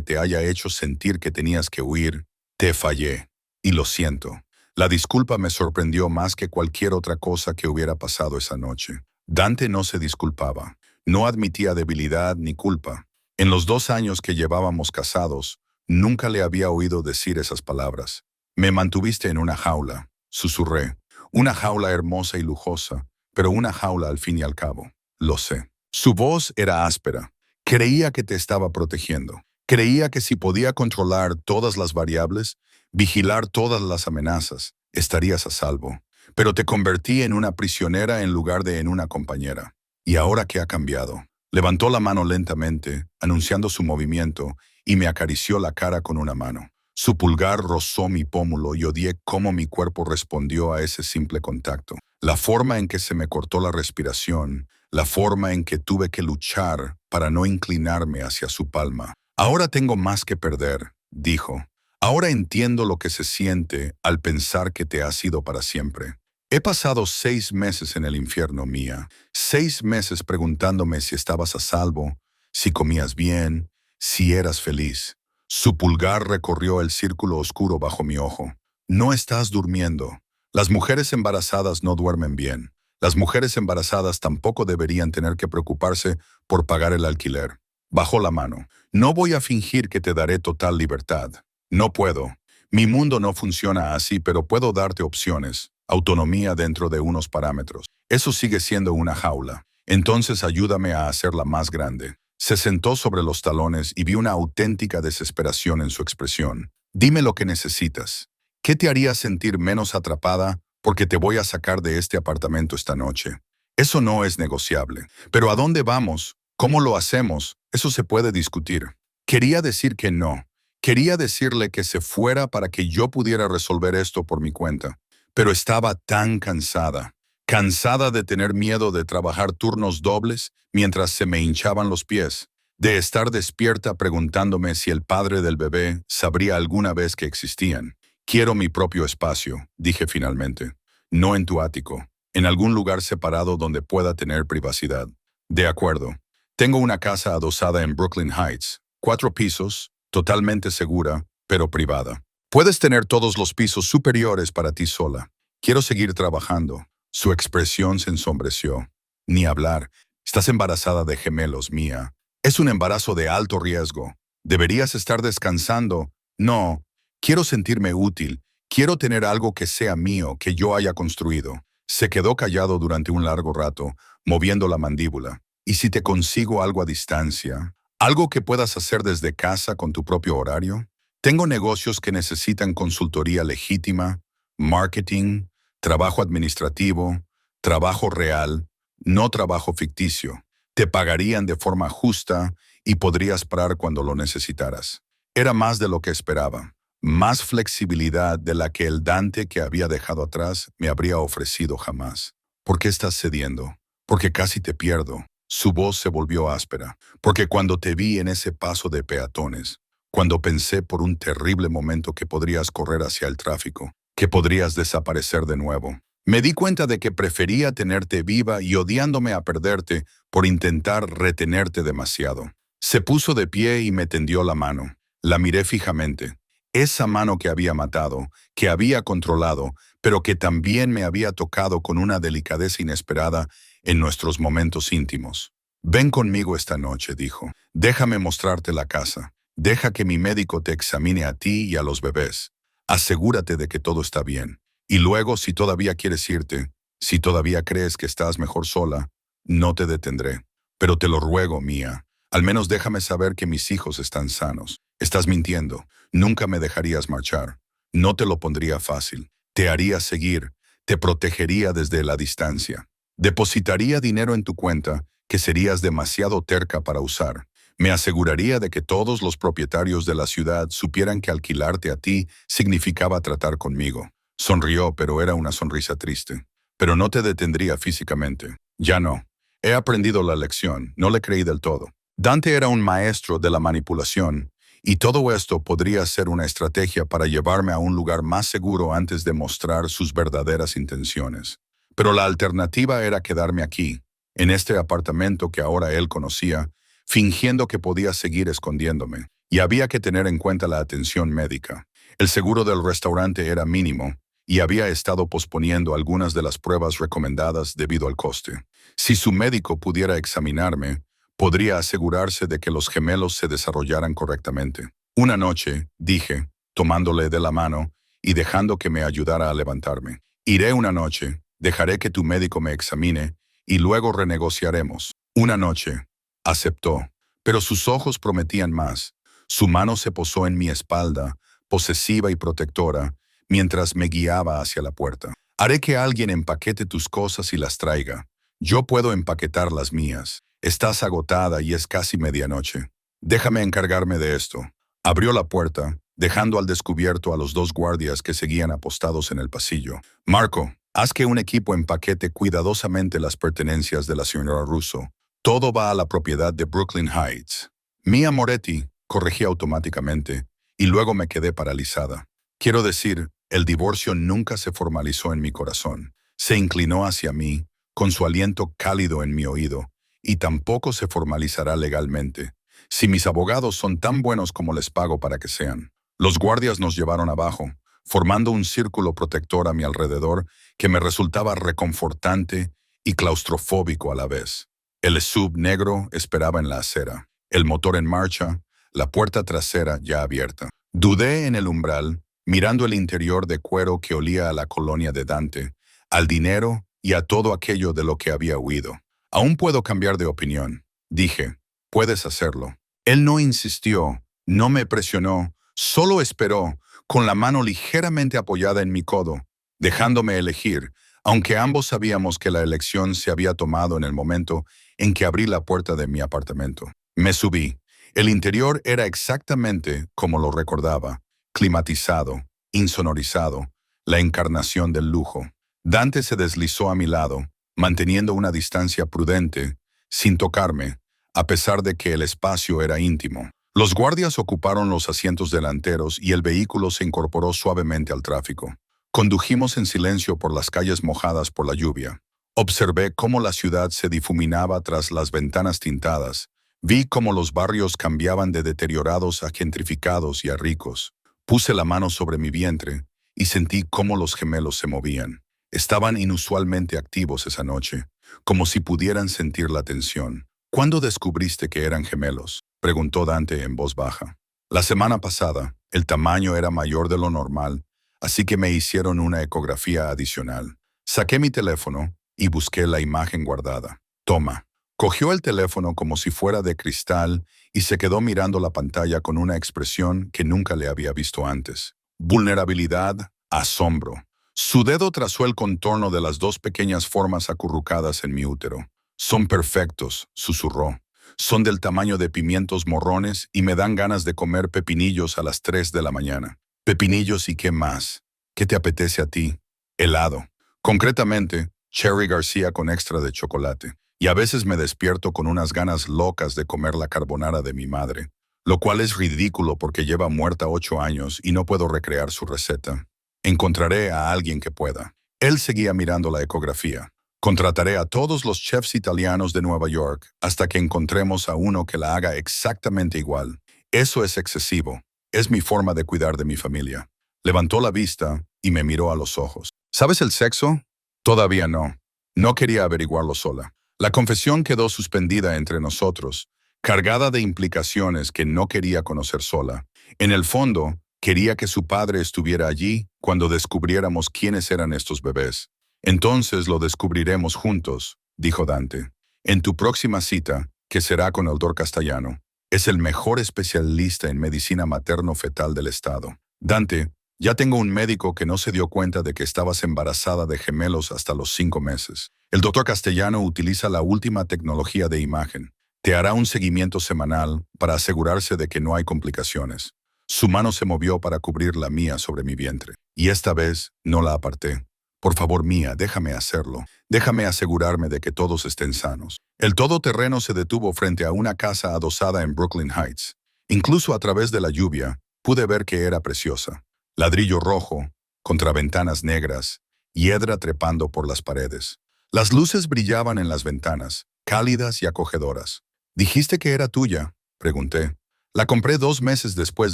te haya hecho sentir que tenías que huir, te fallé. Y lo siento. La disculpa me sorprendió más que cualquier otra cosa que hubiera pasado esa noche. Dante no se disculpaba. No admitía debilidad ni culpa. En los 2 años que llevábamos casados, nunca le había oído decir esas palabras. Me mantuviste en una jaula, susurré. Una jaula hermosa y lujosa, pero una jaula al fin y al cabo. Lo sé. Su voz era áspera. Creía que te estaba protegiendo. Creía que si podía controlar todas las variables, vigilar todas las amenazas, estarías a salvo. Pero te convertí en una prisionera en lugar de en una compañera. ¿Y ahora qué ha cambiado? Levantó la mano lentamente, anunciando su movimiento, y me acarició la cara con una mano. Su pulgar rozó mi pómulo y odié cómo mi cuerpo respondió a ese simple contacto. La forma en que se me cortó la respiración, la forma en que tuve que luchar para no inclinarme hacia su palma. Ahora tengo más que perder, dijo. Ahora entiendo lo que se siente al pensar que te has ido para siempre. He pasado 6 meses en el infierno, Mía. 6 meses preguntándome si estabas a salvo, si comías bien, si eras feliz. Su pulgar recorrió el círculo oscuro bajo mi ojo. No estás durmiendo. Las mujeres embarazadas no duermen bien. Las mujeres embarazadas tampoco deberían tener que preocuparse por pagar el alquiler. Bajó la mano. No voy a fingir que te daré total libertad. No puedo. Mi mundo no funciona así, pero puedo darte opciones. Autonomía dentro de unos parámetros. Eso sigue siendo una jaula. Entonces ayúdame a hacerla más grande. Se sentó sobre los talones y vi una auténtica desesperación en su expresión. Dime lo que necesitas. ¿Qué te haría sentir menos atrapada? Porque te voy a sacar de este apartamento esta noche. Eso no es negociable. Pero ¿a dónde vamos? ¿Cómo lo hacemos? Eso se puede discutir. Quería decir que no. Quería decirle que se fuera para que yo pudiera resolver esto por mi cuenta. Pero estaba tan cansada. Cansada de tener miedo de trabajar turnos dobles mientras se me hinchaban los pies. De estar despierta preguntándome si el padre del bebé sabría alguna vez que existían. Quiero mi propio espacio, dije finalmente. No en tu ático. En algún lugar separado donde pueda tener privacidad. De acuerdo. Tengo una casa adosada en Brooklyn Heights. 4 pisos, totalmente segura, pero privada. Puedes tener todos los pisos superiores para ti sola. Quiero seguir trabajando. Su expresión se ensombreció. Ni hablar. Estás embarazada de gemelos, Mía. Es un embarazo de alto riesgo. Deberías estar descansando. No. Quiero sentirme útil. Quiero tener algo que sea mío, que yo haya construido. Se quedó callado durante un largo rato, moviendo la mandíbula. ¿Y si te consigo algo a distancia? ¿Algo que puedas hacer desde casa con tu propio horario? Tengo negocios que necesitan consultoría legítima, marketing, trabajo administrativo, trabajo real, no trabajo ficticio. Te pagarían de forma justa y podrías parar cuando lo necesitaras. Era más de lo que esperaba. Más flexibilidad de la que el Dante que había dejado atrás me habría ofrecido jamás. ¿Por qué estás cediendo? Porque casi te pierdo. Su voz se volvió áspera. Porque cuando te vi en ese paso de peatones, cuando pensé por un terrible momento que podrías correr hacia el tráfico, que podrías desaparecer de nuevo, me di cuenta de que prefería tenerte viva y odiándome a perderte por intentar retenerte demasiado. Se puso de pie y me tendió la mano. La miré fijamente. Esa mano que había matado, que había controlado, pero que también me había tocado con una delicadeza inesperada en nuestros momentos íntimos. Ven conmigo esta noche, dijo. Déjame mostrarte la casa. Deja que mi médico te examine a ti y a los bebés. Asegúrate de que todo está bien. Y luego, si todavía quieres irte, si todavía crees que estás mejor sola, no te detendré. Pero te lo ruego, Mía. Al menos déjame saber que mis hijos están sanos. Estás mintiendo. Nunca me dejarías marchar. No te lo pondría fácil. Te haría seguir. Te protegería desde la distancia. Depositaría dinero en tu cuenta que serías demasiado terca para usar. Me aseguraría de que todos los propietarios de la ciudad supieran que alquilarte a ti significaba tratar conmigo. Sonrió, pero era una sonrisa triste. Pero no te detendría físicamente. Ya no. He aprendido la lección. No le creí del todo. Dante era un maestro de la manipulación, y todo esto podría ser una estrategia para llevarme a un lugar más seguro antes de mostrar sus verdaderas intenciones. Pero la alternativa era quedarme aquí, en este apartamento que ahora él conocía, fingiendo que podía seguir escondiéndome. Y había que tener en cuenta la atención médica. El seguro del restaurante era mínimo, y había estado posponiendo algunas de las pruebas recomendadas debido al coste. Si su médico pudiera examinarme, podría asegurarse de que los gemelos se desarrollaran correctamente. Una noche, dije, tomándole de la mano y dejando que me ayudara a levantarme. Iré una noche, dejaré que tu médico me examine y luego renegociaremos. Una noche. Aceptó, pero sus ojos prometían más. Su mano se posó en mi espalda, posesiva y protectora, mientras me guiaba hacia la puerta. Haré que alguien empaquete tus cosas y las traiga. Yo puedo empaquetar las mías. Estás agotada y es casi medianoche. Déjame encargarme de esto. Abrió la puerta, dejando al descubierto a los dos guardias que seguían apostados en el pasillo. Marco, haz que un equipo empaquete cuidadosamente las pertenencias de la señora Russo. Todo va a la propiedad de Brooklyn Heights. Mia Moretti, corregí automáticamente, y luego me quedé paralizada. Quiero decir, el divorcio nunca se formalizó en mi corazón. Se inclinó hacia mí, con su aliento cálido en mi oído, y tampoco se formalizará legalmente, si mis abogados son tan buenos como les pago para que sean. Los guardias nos llevaron abajo, formando un círculo protector a mi alrededor que me resultaba reconfortante y claustrofóbico a la vez. El SUV negro esperaba en la acera, el motor en marcha, la puerta trasera ya abierta. Dudé en el umbral, mirando el interior de cuero que olía a la colonia de Dante, al dinero y a todo aquello de lo que había huido. Aún puedo cambiar de opinión, dije. Puedes hacerlo. Él no insistió, no me presionó, solo esperó, con la mano ligeramente apoyada en mi codo, dejándome elegir, aunque ambos sabíamos que la elección se había tomado en el momento en que abrí la puerta de mi apartamento. Me subí. El interior era exactamente como lo recordaba, climatizado, insonorizado, la encarnación del lujo. Dante se deslizó a mi lado, manteniendo una distancia prudente, sin tocarme, a pesar de que el espacio era íntimo. Los guardias ocuparon los asientos delanteros y el vehículo se incorporó suavemente al tráfico. Condujimos en silencio por las calles mojadas por la lluvia. Observé cómo la ciudad se difuminaba tras las ventanas tintadas. Vi cómo los barrios cambiaban de deteriorados a gentrificados y a ricos. Puse la mano sobre mi vientre y sentí cómo los gemelos se movían. Estaban inusualmente activos esa noche, como si pudieran sentir la tensión. ¿Cuándo descubriste que eran gemelos?, preguntó Dante en voz baja. La semana pasada. El tamaño era mayor de lo normal, así que me hicieron una ecografía adicional. Saqué mi teléfono y busqué la imagen guardada. Toma. Cogió el teléfono como si fuera de cristal y se quedó mirando la pantalla con una expresión que nunca le había visto antes. Vulnerabilidad, asombro. Su dedo trazó el contorno de las dos pequeñas formas acurrucadas en mi útero. Son perfectos, susurró. Son del tamaño de pimientos morrones y me dan ganas de comer pepinillos a las 3 de la mañana. Pepinillos y qué más. ¿Qué te apetece a ti? Helado. Concretamente, Cherry Garcia con extra de chocolate. Y a veces me despierto con unas ganas locas de comer la carbonara de mi madre, lo cual es ridículo porque lleva muerta 8 años y no puedo recrear su receta. Encontraré a alguien que pueda. Él seguía mirando la ecografía. Contrataré a todos los chefs italianos de Nueva York hasta que encontremos a uno que la haga exactamente igual. Eso es excesivo. Es mi forma de cuidar de mi familia. Levantó la vista y me miró a los ojos. ¿Sabes el sexo? Todavía no. No quería averiguarlo sola. La confesión quedó suspendida entre nosotros, cargada de implicaciones que no quería conocer sola. En el fondo, quería que su padre estuviera allí cuando descubriéramos quiénes eran estos bebés. Entonces lo descubriremos juntos, dijo Dante. En tu próxima cita, que será con el doctor Castellano. Es el mejor especialista en medicina materno-fetal del estado. Dante, ya tengo un médico que no se dio cuenta de que estabas embarazada de gemelos hasta los 5 meses. El doctor Castellano utiliza la última tecnología de imagen. Te hará un seguimiento semanal para asegurarse de que no hay complicaciones. Su mano se movió para cubrir la mía sobre mi vientre, y esta vez no la aparté. Por favor, Mía, déjame hacerlo. Déjame asegurarme de que todos estén sanos. El todoterreno se detuvo frente a una casa adosada en Brooklyn Heights. Incluso a través de la lluvia, pude ver que era preciosa. Ladrillo rojo, contra ventanas negras, hiedra trepando por las paredes. Las luces brillaban en las ventanas, cálidas y acogedoras. ¿Dijiste que era tuya?, pregunté. La compré 2 meses después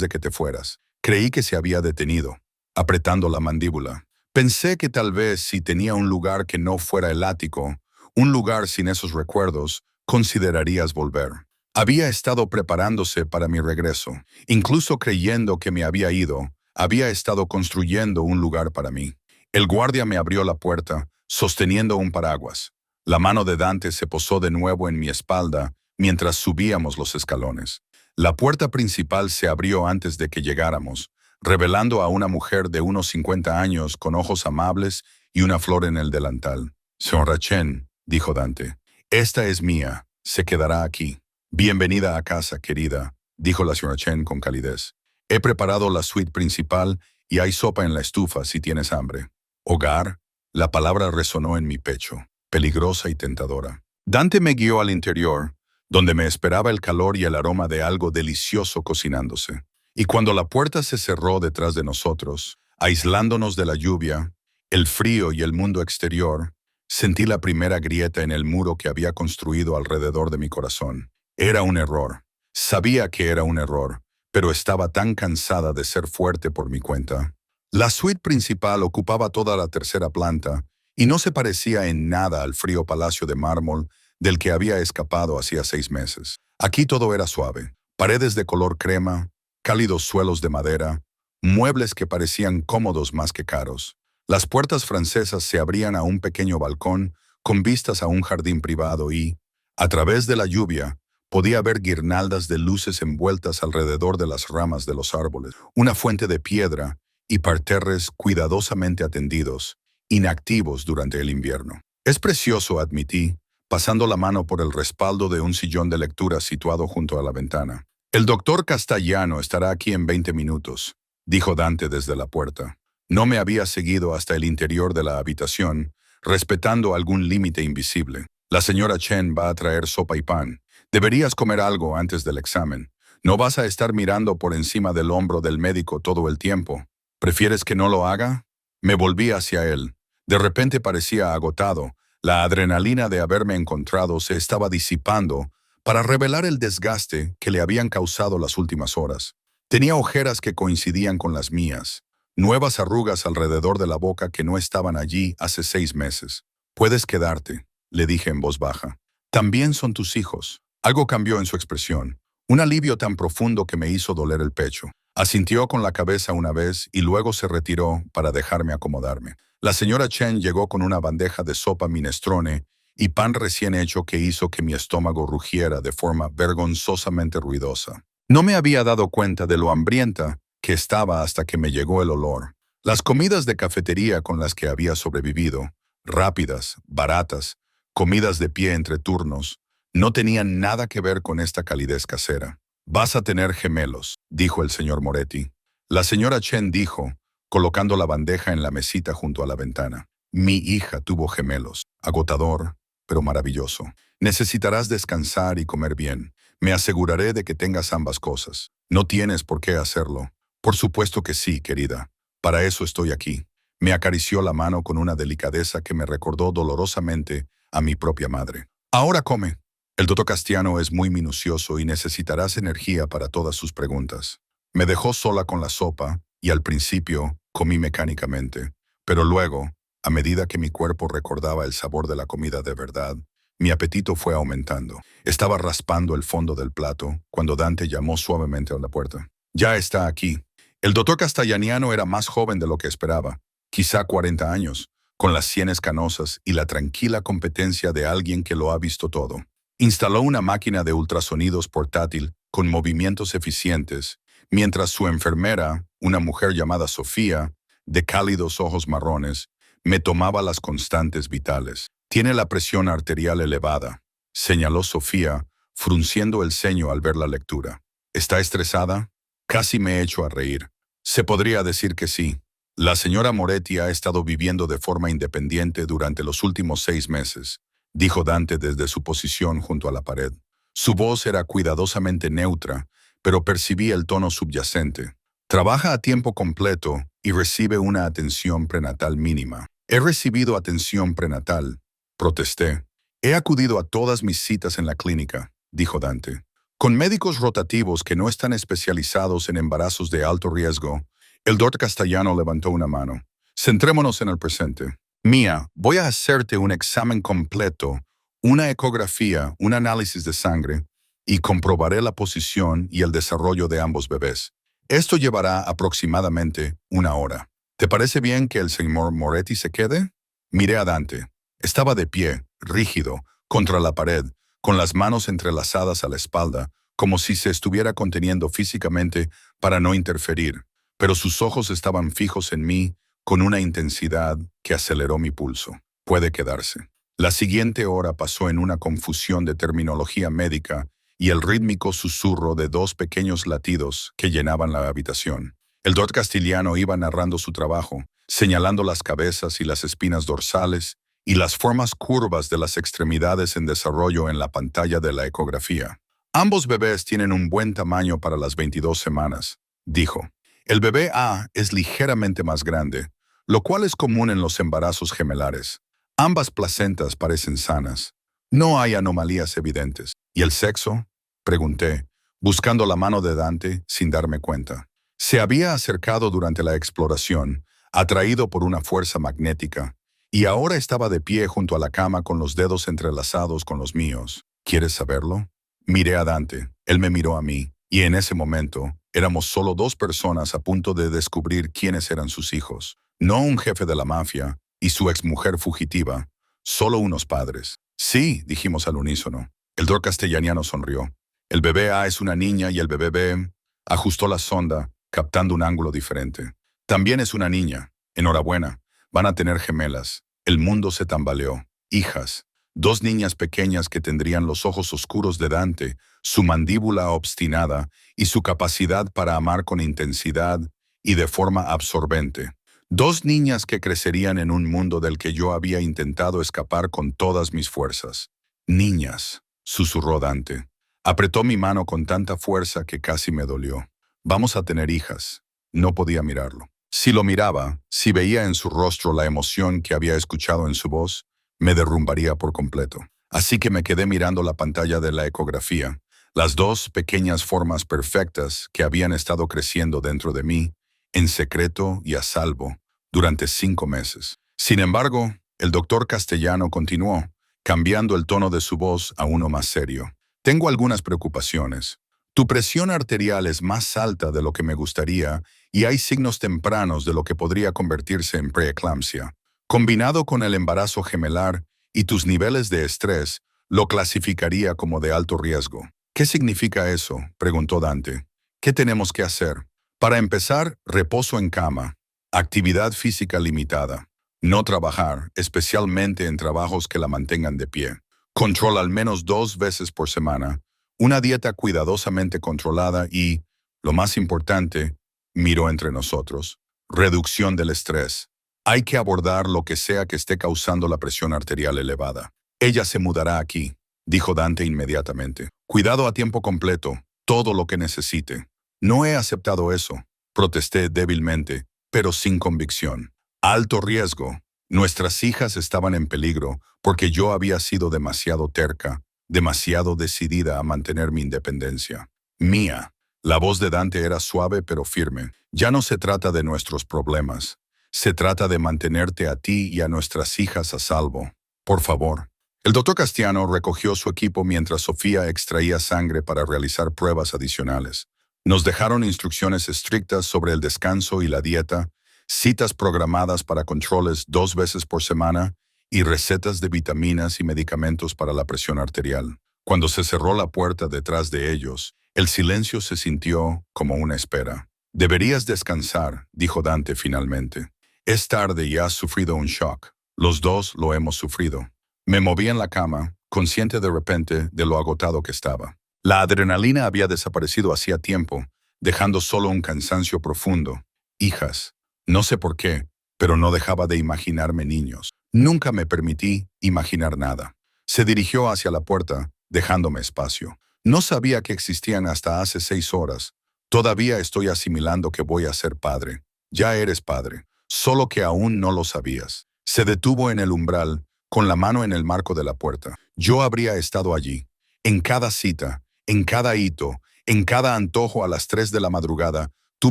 de que te fueras. Creí que se había detenido, apretando la mandíbula. Pensé que tal vez si tenía un lugar que no fuera el ático, un lugar sin esos recuerdos, considerarías volver. Había estado preparándose para mi regreso, incluso creyendo que me había ido, había estado construyendo un lugar para mí. El guardia me abrió la puerta, sosteniendo un paraguas. La mano de Dante se posó de nuevo en mi espalda mientras subíamos los escalones. La puerta principal se abrió antes de que llegáramos, revelando a una mujer de unos 50 años con ojos amables y una flor en el delantal. Señora Chen, dijo Dante, esta es mía, se quedará aquí. Bienvenida a casa, querida, dijo la señora Chen con calidez. He preparado la suite principal y hay sopa en la estufa si tienes hambre. Hogar, la palabra resonó en mi pecho, peligrosa y tentadora. Dante me guió al interior, donde me esperaba el calor y el aroma de algo delicioso cocinándose. Y cuando la puerta se cerró detrás de nosotros, aislándonos de la lluvia, el frío y el mundo exterior, sentí la primera grieta en el muro que había construido alrededor de mi corazón. Era un error. Sabía que era un error, pero estaba tan cansada de ser fuerte por mi cuenta. La suite principal ocupaba toda la tercera planta y no se parecía en nada al frío palacio de mármol del que había escapado hacía 6 meses. Aquí todo era suave. Paredes de color crema, cálidos suelos de madera, muebles que parecían cómodos más que caros. Las puertas francesas se abrían a un pequeño balcón con vistas a un jardín privado y, a través de la lluvia, podía ver guirnaldas de luces envueltas alrededor de las ramas de los árboles, una fuente de piedra y parterres cuidadosamente atendidos, inactivos durante el invierno. Es precioso, admití, pasando la mano por el respaldo de un sillón de lectura situado junto a la ventana. El doctor Castellano estará aquí en 20 minutos, dijo Dante desde la puerta. No me había seguido hasta el interior de la habitación, respetando algún límite invisible. La señora Chen va a traer sopa y pan. Deberías comer algo antes del examen. No vas a estar mirando por encima del hombro del médico todo el tiempo. ¿Prefieres que no lo haga? Me volví hacia él. De repente parecía agotado. La adrenalina de haberme encontrado se estaba disipando para revelar el desgaste que le habían causado las últimas horas. Tenía ojeras que coincidían con las mías, nuevas arrugas alrededor de la boca que no estaban allí hace 6 meses. Puedes quedarte, le dije en voz baja. También son tus hijos. Algo cambió en su expresión, un alivio tan profundo que me hizo doler el pecho. Asintió con la cabeza una vez y luego se retiró para dejarme acomodarme. La señora Chen llegó con una bandeja de sopa minestrone y pan recién hecho que hizo que mi estómago rugiera de forma vergonzosamente ruidosa. No me había dado cuenta de lo hambrienta que estaba hasta que me llegó el olor. Las comidas de cafetería con las que había sobrevivido, rápidas, baratas, comidas de pie entre turnos, no tenían nada que ver con esta calidez casera. Vas a tener gemelos, dijo el señor Moretti. La señora Chen dijo, colocando la bandeja en la mesita junto a la ventana. Mi hija tuvo gemelos. Agotador, pero maravilloso. Necesitarás descansar y comer bien. Me aseguraré de que tengas ambas cosas. No tienes por qué hacerlo. Por supuesto que sí, querida. Para eso estoy aquí. Me acarició la mano con una delicadeza que me recordó dolorosamente a mi propia madre. Ahora come. El doctor Castellano es muy minucioso y necesitarás energía para todas sus preguntas. Me dejó sola con la sopa y al principio comí mecánicamente, pero luego, a medida que mi cuerpo recordaba el sabor de la comida de verdad, mi apetito fue aumentando. Estaba raspando el fondo del plato cuando Dante llamó suavemente a la puerta. Ya está aquí. El doctor Castellaniano era más joven de lo que esperaba, quizá 40 años, con las sienes canosas y la tranquila competencia de alguien que lo ha visto todo. Instaló una máquina de ultrasonidos portátil con movimientos eficientes, mientras su enfermera, una mujer llamada Sofía, de cálidos ojos marrones, me tomaba las constantes vitales. Tiene la presión arterial elevada, señaló Sofía, frunciendo el ceño al ver la lectura. ¿Está estresada? Casi me echo a reír. Se podría decir que sí. La señora Moretti ha estado viviendo de forma independiente durante los últimos 6 meses, dijo Dante desde su posición junto a la pared. Su voz era cuidadosamente neutra, pero percibí el tono subyacente. Trabaja a tiempo completo y recibe una atención prenatal mínima. He recibido atención prenatal, protesté. He acudido a todas mis citas en la clínica, dijo Dante. Con médicos rotativos que no están especializados en embarazos de alto riesgo, el doctor Castellano levantó una mano. Centrémonos en el presente. Mía, voy a hacerte un examen completo, una ecografía, un análisis de sangre, y comprobaré la posición y el desarrollo de ambos bebés. Esto llevará aproximadamente 1 hora. ¿Te parece bien que el señor Moretti se quede? Miré a Dante. Estaba de pie, rígido, contra la pared, con las manos entrelazadas a la espalda, como si se estuviera conteniendo físicamente para no interferir, pero sus ojos estaban fijos en mí con una intensidad que aceleró mi pulso. Puede quedarse. La siguiente hora pasó en una confusión de terminología médica y el rítmico susurro de 2 pequeños latidos que llenaban la habitación. El doctor Castellano iba narrando su trabajo, señalando las cabezas y las espinas dorsales y las formas curvas de las extremidades en desarrollo en la pantalla de la ecografía. Ambos bebés tienen un buen tamaño para las 22 semanas, dijo. El bebé A es ligeramente más grande, lo cual es común en los embarazos gemelares. Ambas placentas parecen sanas. No hay anomalías evidentes. ¿Y el sexo? Pregunté, buscando la mano de Dante sin darme cuenta. Se había acercado durante la exploración, atraído por una fuerza magnética, y ahora estaba de pie junto a la cama con los dedos entrelazados con los míos. ¿Quieres saberlo? Miré a Dante, él me miró a mí, y en ese momento éramos solo 2 personas a punto de descubrir quiénes eran sus hijos. No un jefe de la mafia y su exmujer fugitiva, solo unos padres. Sí, dijimos al unísono. El doctor Castellaniano sonrió. El bebé A es una niña y el bebé B ajustó la sonda, captando un ángulo diferente. También es una niña. Enhorabuena. Van a tener gemelas. El mundo se tambaleó. Hijas. 2 niñas pequeñas que tendrían los ojos oscuros de Dante, su mandíbula obstinada y su capacidad para amar con intensidad y de forma absorbente. 2 niñas que crecerían en un mundo del que yo había intentado escapar con todas mis fuerzas. Niñas, susurró Dante. Apretó mi mano con tanta fuerza que casi me dolió. Vamos a tener hijas. No podía mirarlo. Si lo miraba, si veía en su rostro la emoción que había escuchado en su voz, me derrumbaría por completo. Así que me quedé mirando la pantalla de la ecografía, las 2 pequeñas formas perfectas que habían estado creciendo dentro de mí, en secreto y a salvo, durante 5 meses. Sin embargo, el doctor Castellano continuó, cambiando el tono de su voz a uno más serio. Tengo algunas preocupaciones. Tu presión arterial es más alta de lo que me gustaría y hay signos tempranos de lo que podría convertirse en preeclampsia. Combinado con el embarazo gemelar y tus niveles de estrés, lo clasificaría como de alto riesgo. ¿Qué significa eso?, preguntó Dante. ¿Qué tenemos que hacer? Para empezar, reposo en cama, actividad física limitada. No trabajar, especialmente en trabajos que la mantengan de pie. Control al menos 2 veces por semana. Una dieta cuidadosamente controlada y, lo más importante, miro entre nosotros. Reducción del estrés. Hay que abordar lo que sea que esté causando la presión arterial elevada. Ella se mudará aquí, dijo Dante inmediatamente. Cuidado a tiempo completo, todo lo que necesite. No he aceptado eso, protesté débilmente, pero sin convicción. Alto riesgo. Nuestras hijas estaban en peligro porque yo había sido demasiado terca, demasiado decidida a mantener mi independencia. Mía. La voz de Dante era suave pero firme. Ya no se trata de nuestros problemas. Se trata de mantenerte a ti y a nuestras hijas a salvo. Por favor. El doctor Castiano recogió su equipo mientras Sofía extraía sangre para realizar pruebas adicionales. Nos dejaron instrucciones estrictas sobre el descanso y la dieta, citas programadas para controles 2 veces por semana y recetas de vitaminas y medicamentos para la presión arterial. Cuando se cerró la puerta detrás de ellos, el silencio se sintió como una espera. Deberías descansar, dijo Dante finalmente. Es tarde y has sufrido un shock. Los dos lo hemos sufrido. Me moví en la cama, consciente de repente de lo agotado que estaba. La adrenalina había desaparecido hacía tiempo, dejando solo un cansancio profundo. Hijas. No sé por qué, pero no dejaba de imaginarme niños. Nunca me permití imaginar nada. Se dirigió hacia la puerta, dejándome espacio. No sabía que existían hasta hace 6 horas. Todavía estoy asimilando que voy a ser padre. Ya eres padre, solo que aún no lo sabías. Se detuvo en el umbral, con la mano en el marco de la puerta. Yo habría estado allí, en cada cita, en cada hito, en cada antojo a las 3 de la madrugada. Tú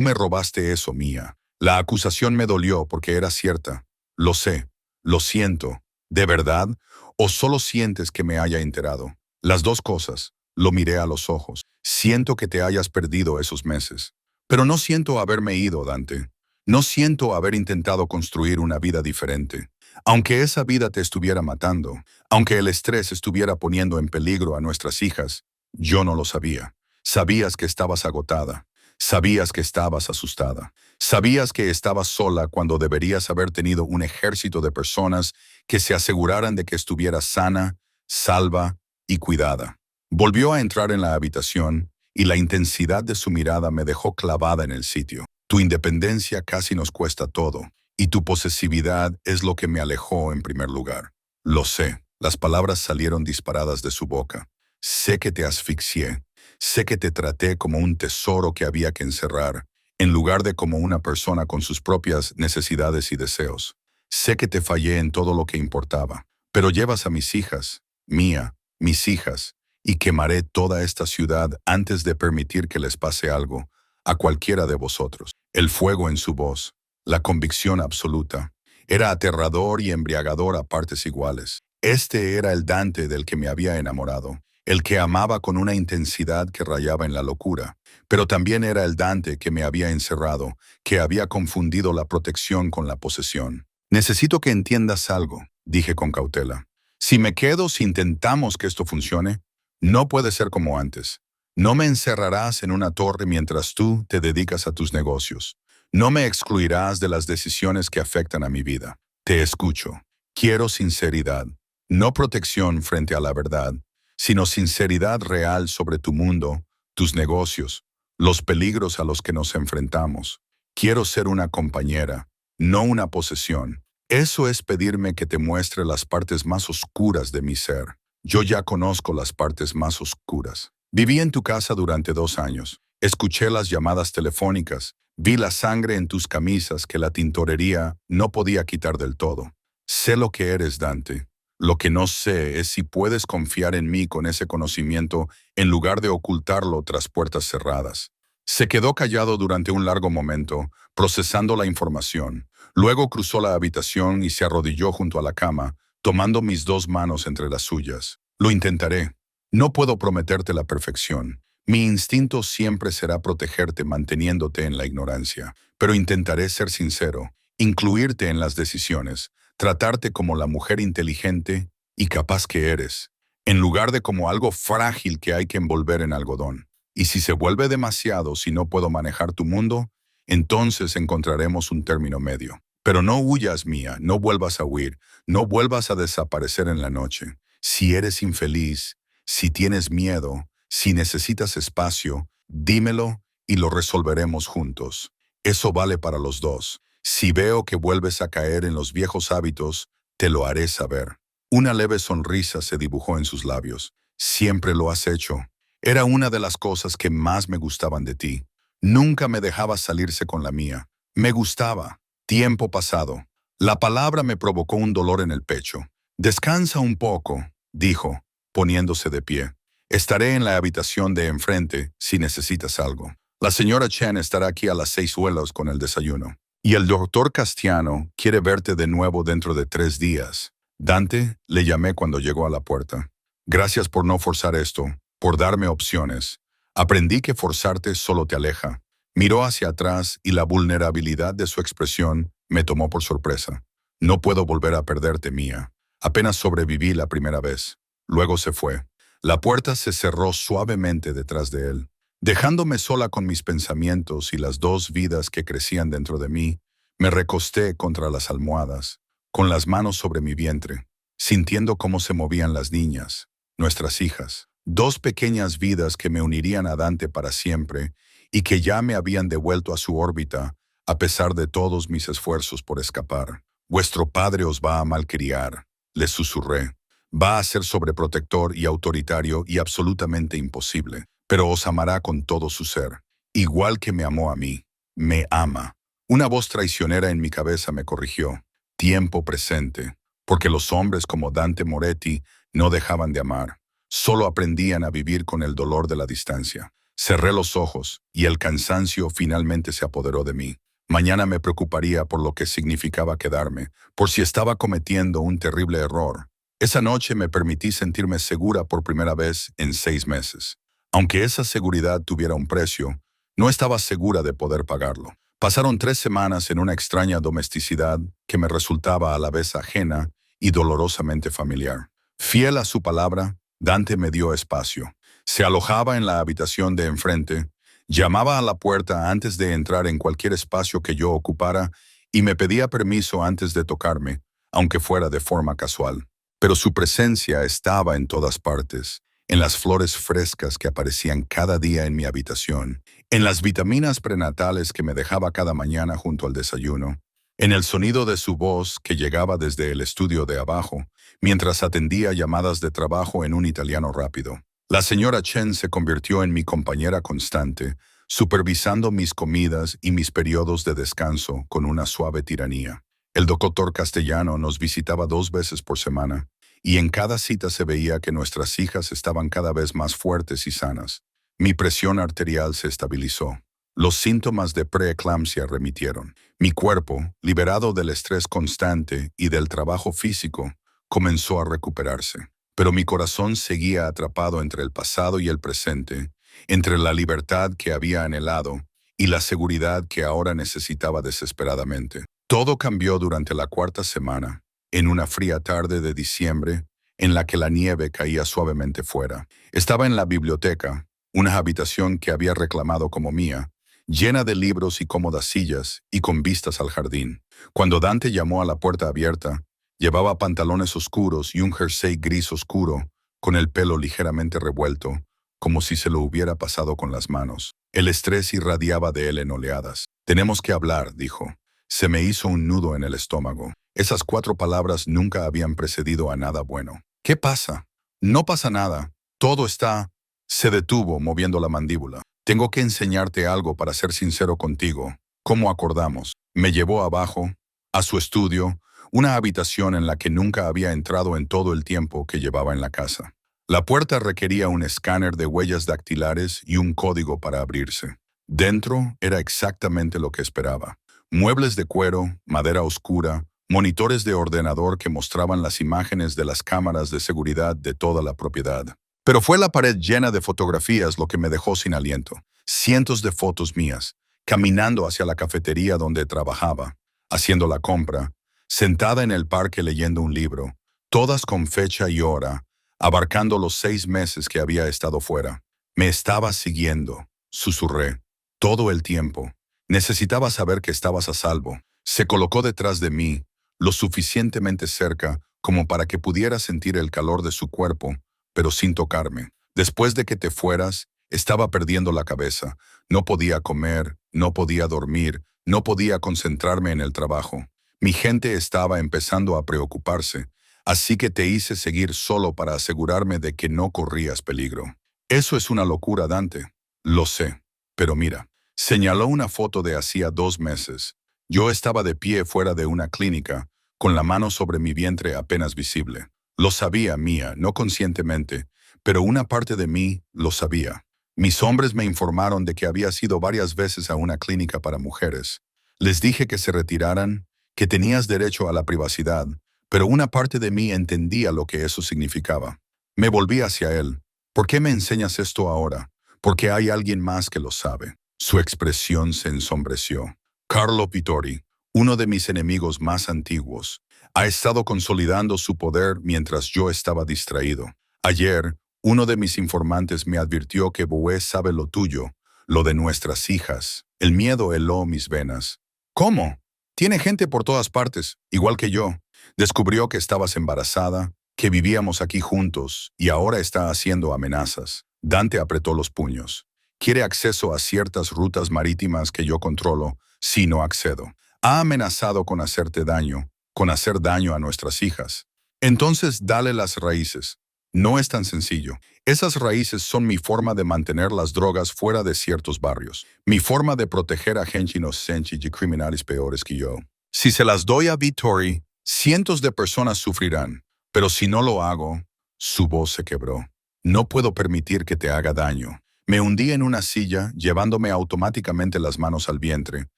me robaste eso, Mía. La acusación me dolió porque era cierta. Lo sé, lo siento. ¿De verdad? ¿O solo sientes que me haya enterado? Las dos cosas. Lo miré a los ojos. Siento que te hayas perdido esos meses. Pero no siento haberme ido, Dante. No siento haber intentado construir una vida diferente. Aunque esa vida te estuviera matando, aunque el estrés estuviera poniendo en peligro a nuestras hijas, yo no lo sabía. Sabías que estabas agotada. Sabías que estabas asustada. Sabías que estabas sola cuando deberías haber tenido un ejército de personas que se aseguraran de que estuvieras sana, salva y cuidada. Volvió a entrar en la habitación y la intensidad de su mirada me dejó clavada en el sitio. Tu independencia casi nos cuesta todo, y tu posesividad es lo que me alejó en primer lugar. Lo sé. Las palabras salieron disparadas de su boca. Sé que te asfixié. Sé que te traté como un tesoro que había que encerrar, en lugar de como una persona con sus propias necesidades y deseos. Sé que te fallé en todo lo que importaba, pero llevas a mis hijas, Mía, mis hijas, y quemaré toda esta ciudad antes de permitir que les pase algo a cualquiera de vosotros. El fuego en su voz, la convicción absoluta, era aterrador y embriagador a partes iguales. Este era el Dante del que me había enamorado, el que amaba con una intensidad que rayaba en la locura, pero también era el Dante que me había encerrado, que había confundido la protección con la posesión. Necesito que entiendas algo, dije con cautela. Si me quedo si intentamos que esto funcione, no puede ser como antes. No me encerrarás en una torre mientras tú te dedicas a tus negocios. No me excluirás de las decisiones que afectan a mi vida. Te escucho. Quiero sinceridad. No protección frente a la verdad, sino sinceridad real sobre tu mundo, tus negocios, los peligros a los que nos enfrentamos. Quiero ser una compañera, no una posesión. Eso es pedirme que te muestre las partes más oscuras de mi ser. Yo ya conozco las partes más oscuras. Viví en tu casa durante 2 años. Escuché las llamadas telefónicas. Vi la sangre en tus camisas que la tintorería no podía quitar del todo. Sé lo que eres, Dante. Lo que no sé es si puedes confiar en mí con ese conocimiento en lugar de ocultarlo tras puertas cerradas. Se quedó callado durante un largo momento, procesando la información. Luego cruzó la habitación y se arrodilló junto a la cama, tomando mis 2 manos entre las suyas. Lo intentaré. No puedo prometerte la perfección. Mi instinto siempre será protegerte manteniéndote en la ignorancia, pero intentaré ser sincero, incluirte en las decisiones, tratarte como la mujer inteligente y capaz que eres, en lugar de como algo frágil que hay que envolver en algodón. Y si se vuelve demasiado, si no puedo manejar tu mundo, entonces encontraremos un término medio. Pero no huyas, Mía, no vuelvas a huir, no vuelvas a desaparecer en la noche. Si eres infeliz, si tienes miedo, si necesitas espacio, dímelo y lo resolveremos juntos. Eso vale para los dos. Si veo que vuelves a caer en los viejos hábitos, te lo haré saber. Una leve sonrisa se dibujó en sus labios. Siempre lo has hecho. Era una de las cosas que más me gustaban de ti. Nunca me dejabas salirse con la mía. Me gustaba. Tiempo pasado. La palabra me provocó un dolor en el pecho. Descansa un poco, dijo, poniéndose de pie. Estaré en la habitación de enfrente si necesitas algo. La señora Chen estará aquí a las 6 con el desayuno. Y el doctor Castiano quiere verte de nuevo dentro de 3 días. Dante, le llamé cuando llegó a la puerta. Gracias por no forzar esto, por darme opciones. Aprendí que forzarte solo te aleja. Miró hacia atrás y la vulnerabilidad de su expresión me tomó por sorpresa. No puedo volver a perderte, Mía. Apenas sobreviví la primera vez. Luego se fue. La puerta se cerró suavemente detrás de él. Dejándome sola con mis pensamientos y las 2 vidas que crecían dentro de mí, me recosté contra las almohadas, con las manos sobre mi vientre, sintiendo cómo se movían las niñas, nuestras hijas, 2 pequeñas vidas que me unirían a Dante para siempre y que ya me habían devuelto a su órbita a pesar de todos mis esfuerzos por escapar. Vuestro padre os va a malcriar, les susurré. Va a ser sobreprotector y autoritario y absolutamente imposible, pero os amará con todo su ser, igual que me amó a mí. Me ama. Una voz traicionera en mi cabeza me corrigió. Tiempo presente, porque los hombres como Dante Moretti no dejaban de amar, solo aprendían a vivir con el dolor de la distancia. Cerré los ojos y el cansancio finalmente se apoderó de mí. Mañana me preocuparía por lo que significaba quedarme, por si estaba cometiendo un terrible error. Esa noche me permití sentirme segura por primera vez en 6 meses. Aunque esa seguridad tuviera un precio, no estaba segura de poder pagarlo. Pasaron 3 semanas en una extraña domesticidad que me resultaba a la vez ajena y dolorosamente familiar. Fiel a su palabra, Dante me dio espacio. Se alojaba en la habitación de enfrente, llamaba a la puerta antes de entrar en cualquier espacio que yo ocupara y me pedía permiso antes de tocarme, aunque fuera de forma casual. Pero su presencia estaba en todas partes, en las flores frescas que aparecían cada día en mi habitación, en las vitaminas prenatales que me dejaba cada mañana junto al desayuno, en el sonido de su voz que llegaba desde el estudio de abajo, mientras atendía llamadas de trabajo en un italiano rápido. La señora Chen se convirtió en mi compañera constante, supervisando mis comidas y mis periodos de descanso con una suave tiranía. El doctor Castellano nos visitaba 2 veces por semana, y en cada cita se veía que nuestras hijas estaban cada vez más fuertes y sanas. Mi presión arterial se estabilizó. Los síntomas de preeclampsia remitieron. Mi cuerpo, liberado del estrés constante y del trabajo físico, comenzó a recuperarse. Pero mi corazón seguía atrapado entre el pasado y el presente, entre la libertad que había anhelado y la seguridad que ahora necesitaba desesperadamente. Todo cambió durante la 4ª semana, en una fría tarde de diciembre, en la que la nieve caía suavemente fuera. Estaba en la biblioteca, una habitación que había reclamado como mía, llena de libros y cómodas sillas y con vistas al jardín. Cuando Dante llamó a la puerta abierta, llevaba pantalones oscuros y un jersey gris oscuro, con el pelo ligeramente revuelto, como si se lo hubiera pasado con las manos. El estrés irradiaba de él en oleadas. «Tenemos que hablar», dijo. Se me hizo un nudo en el estómago. Esas 4 palabras nunca habían precedido a nada bueno. «¿Qué pasa?» «No pasa nada. Todo está...» Se detuvo, moviendo la mandíbula. «Tengo que enseñarte algo para ser sincero contigo. ¿Cómo acordamos?» Me llevó abajo, a su estudio, una habitación en la que nunca había entrado en todo el tiempo que llevaba en la casa. La puerta requería un escáner de huellas dactilares y un código para abrirse. Dentro era exactamente lo que esperaba. Muebles de cuero, madera oscura, monitores de ordenador que mostraban las imágenes de las cámaras de seguridad de toda la propiedad. Pero fue la pared llena de fotografías lo que me dejó sin aliento. Cientos de fotos mías, caminando hacia la cafetería donde trabajaba, haciendo la compra, sentada en el parque leyendo un libro, todas con fecha y hora, abarcando los 6 meses que había estado fuera. Me estaba siguiendo, susurré, todo el tiempo. Necesitaba saber que estabas a salvo. Se colocó detrás de mí, lo suficientemente cerca como para que pudiera sentir el calor de su cuerpo, pero sin tocarme. Después de que te fueras, estaba perdiendo la cabeza. No podía comer, no podía dormir, no podía concentrarme en el trabajo. Mi gente estaba empezando a preocuparse, así que te hice seguir solo para asegurarme de que no corrías peligro. Eso es una locura, Dante. Lo sé, pero mira. Señaló una foto de hacía 2 meses. Yo estaba de pie fuera de una clínica, con la mano sobre mi vientre apenas visible. Lo sabía, Mía, no conscientemente, pero una parte de mí lo sabía. Mis hombres me informaron de que habías ido varias veces a una clínica para mujeres. Les dije que se retiraran, que tenías derecho a la privacidad, pero una parte de mí entendía lo que eso significaba. Me volví hacia él. ¿Por qué me enseñas esto ahora? Porque hay alguien más que lo sabe. Su expresión se ensombreció. Carlo Vittori, uno de mis enemigos más antiguos, ha estado consolidando su poder mientras yo estaba distraído. Ayer, uno de mis informantes me advirtió que Boé sabe lo tuyo, lo de nuestras hijas. El miedo heló mis venas. ¿Cómo? Tiene gente por todas partes, igual que yo. Descubrió que estabas embarazada, que vivíamos aquí juntos, y ahora está haciendo amenazas. Dante apretó los puños. Quiere acceso a ciertas rutas marítimas que yo controlo si no accedo. Ha amenazado con hacerte daño, con hacer daño a nuestras hijas. Entonces dale las raíces. No es tan sencillo. Esas raíces son mi forma de mantener las drogas fuera de ciertos barrios. Mi forma de proteger a gente inocente y criminales peores que yo. Si se las doy a Vittori, cientos de personas sufrirán. Pero si no lo hago, su voz se quebró. No puedo permitir que te haga daño. Me hundí en una silla, llevándome automáticamente las manos al vientre,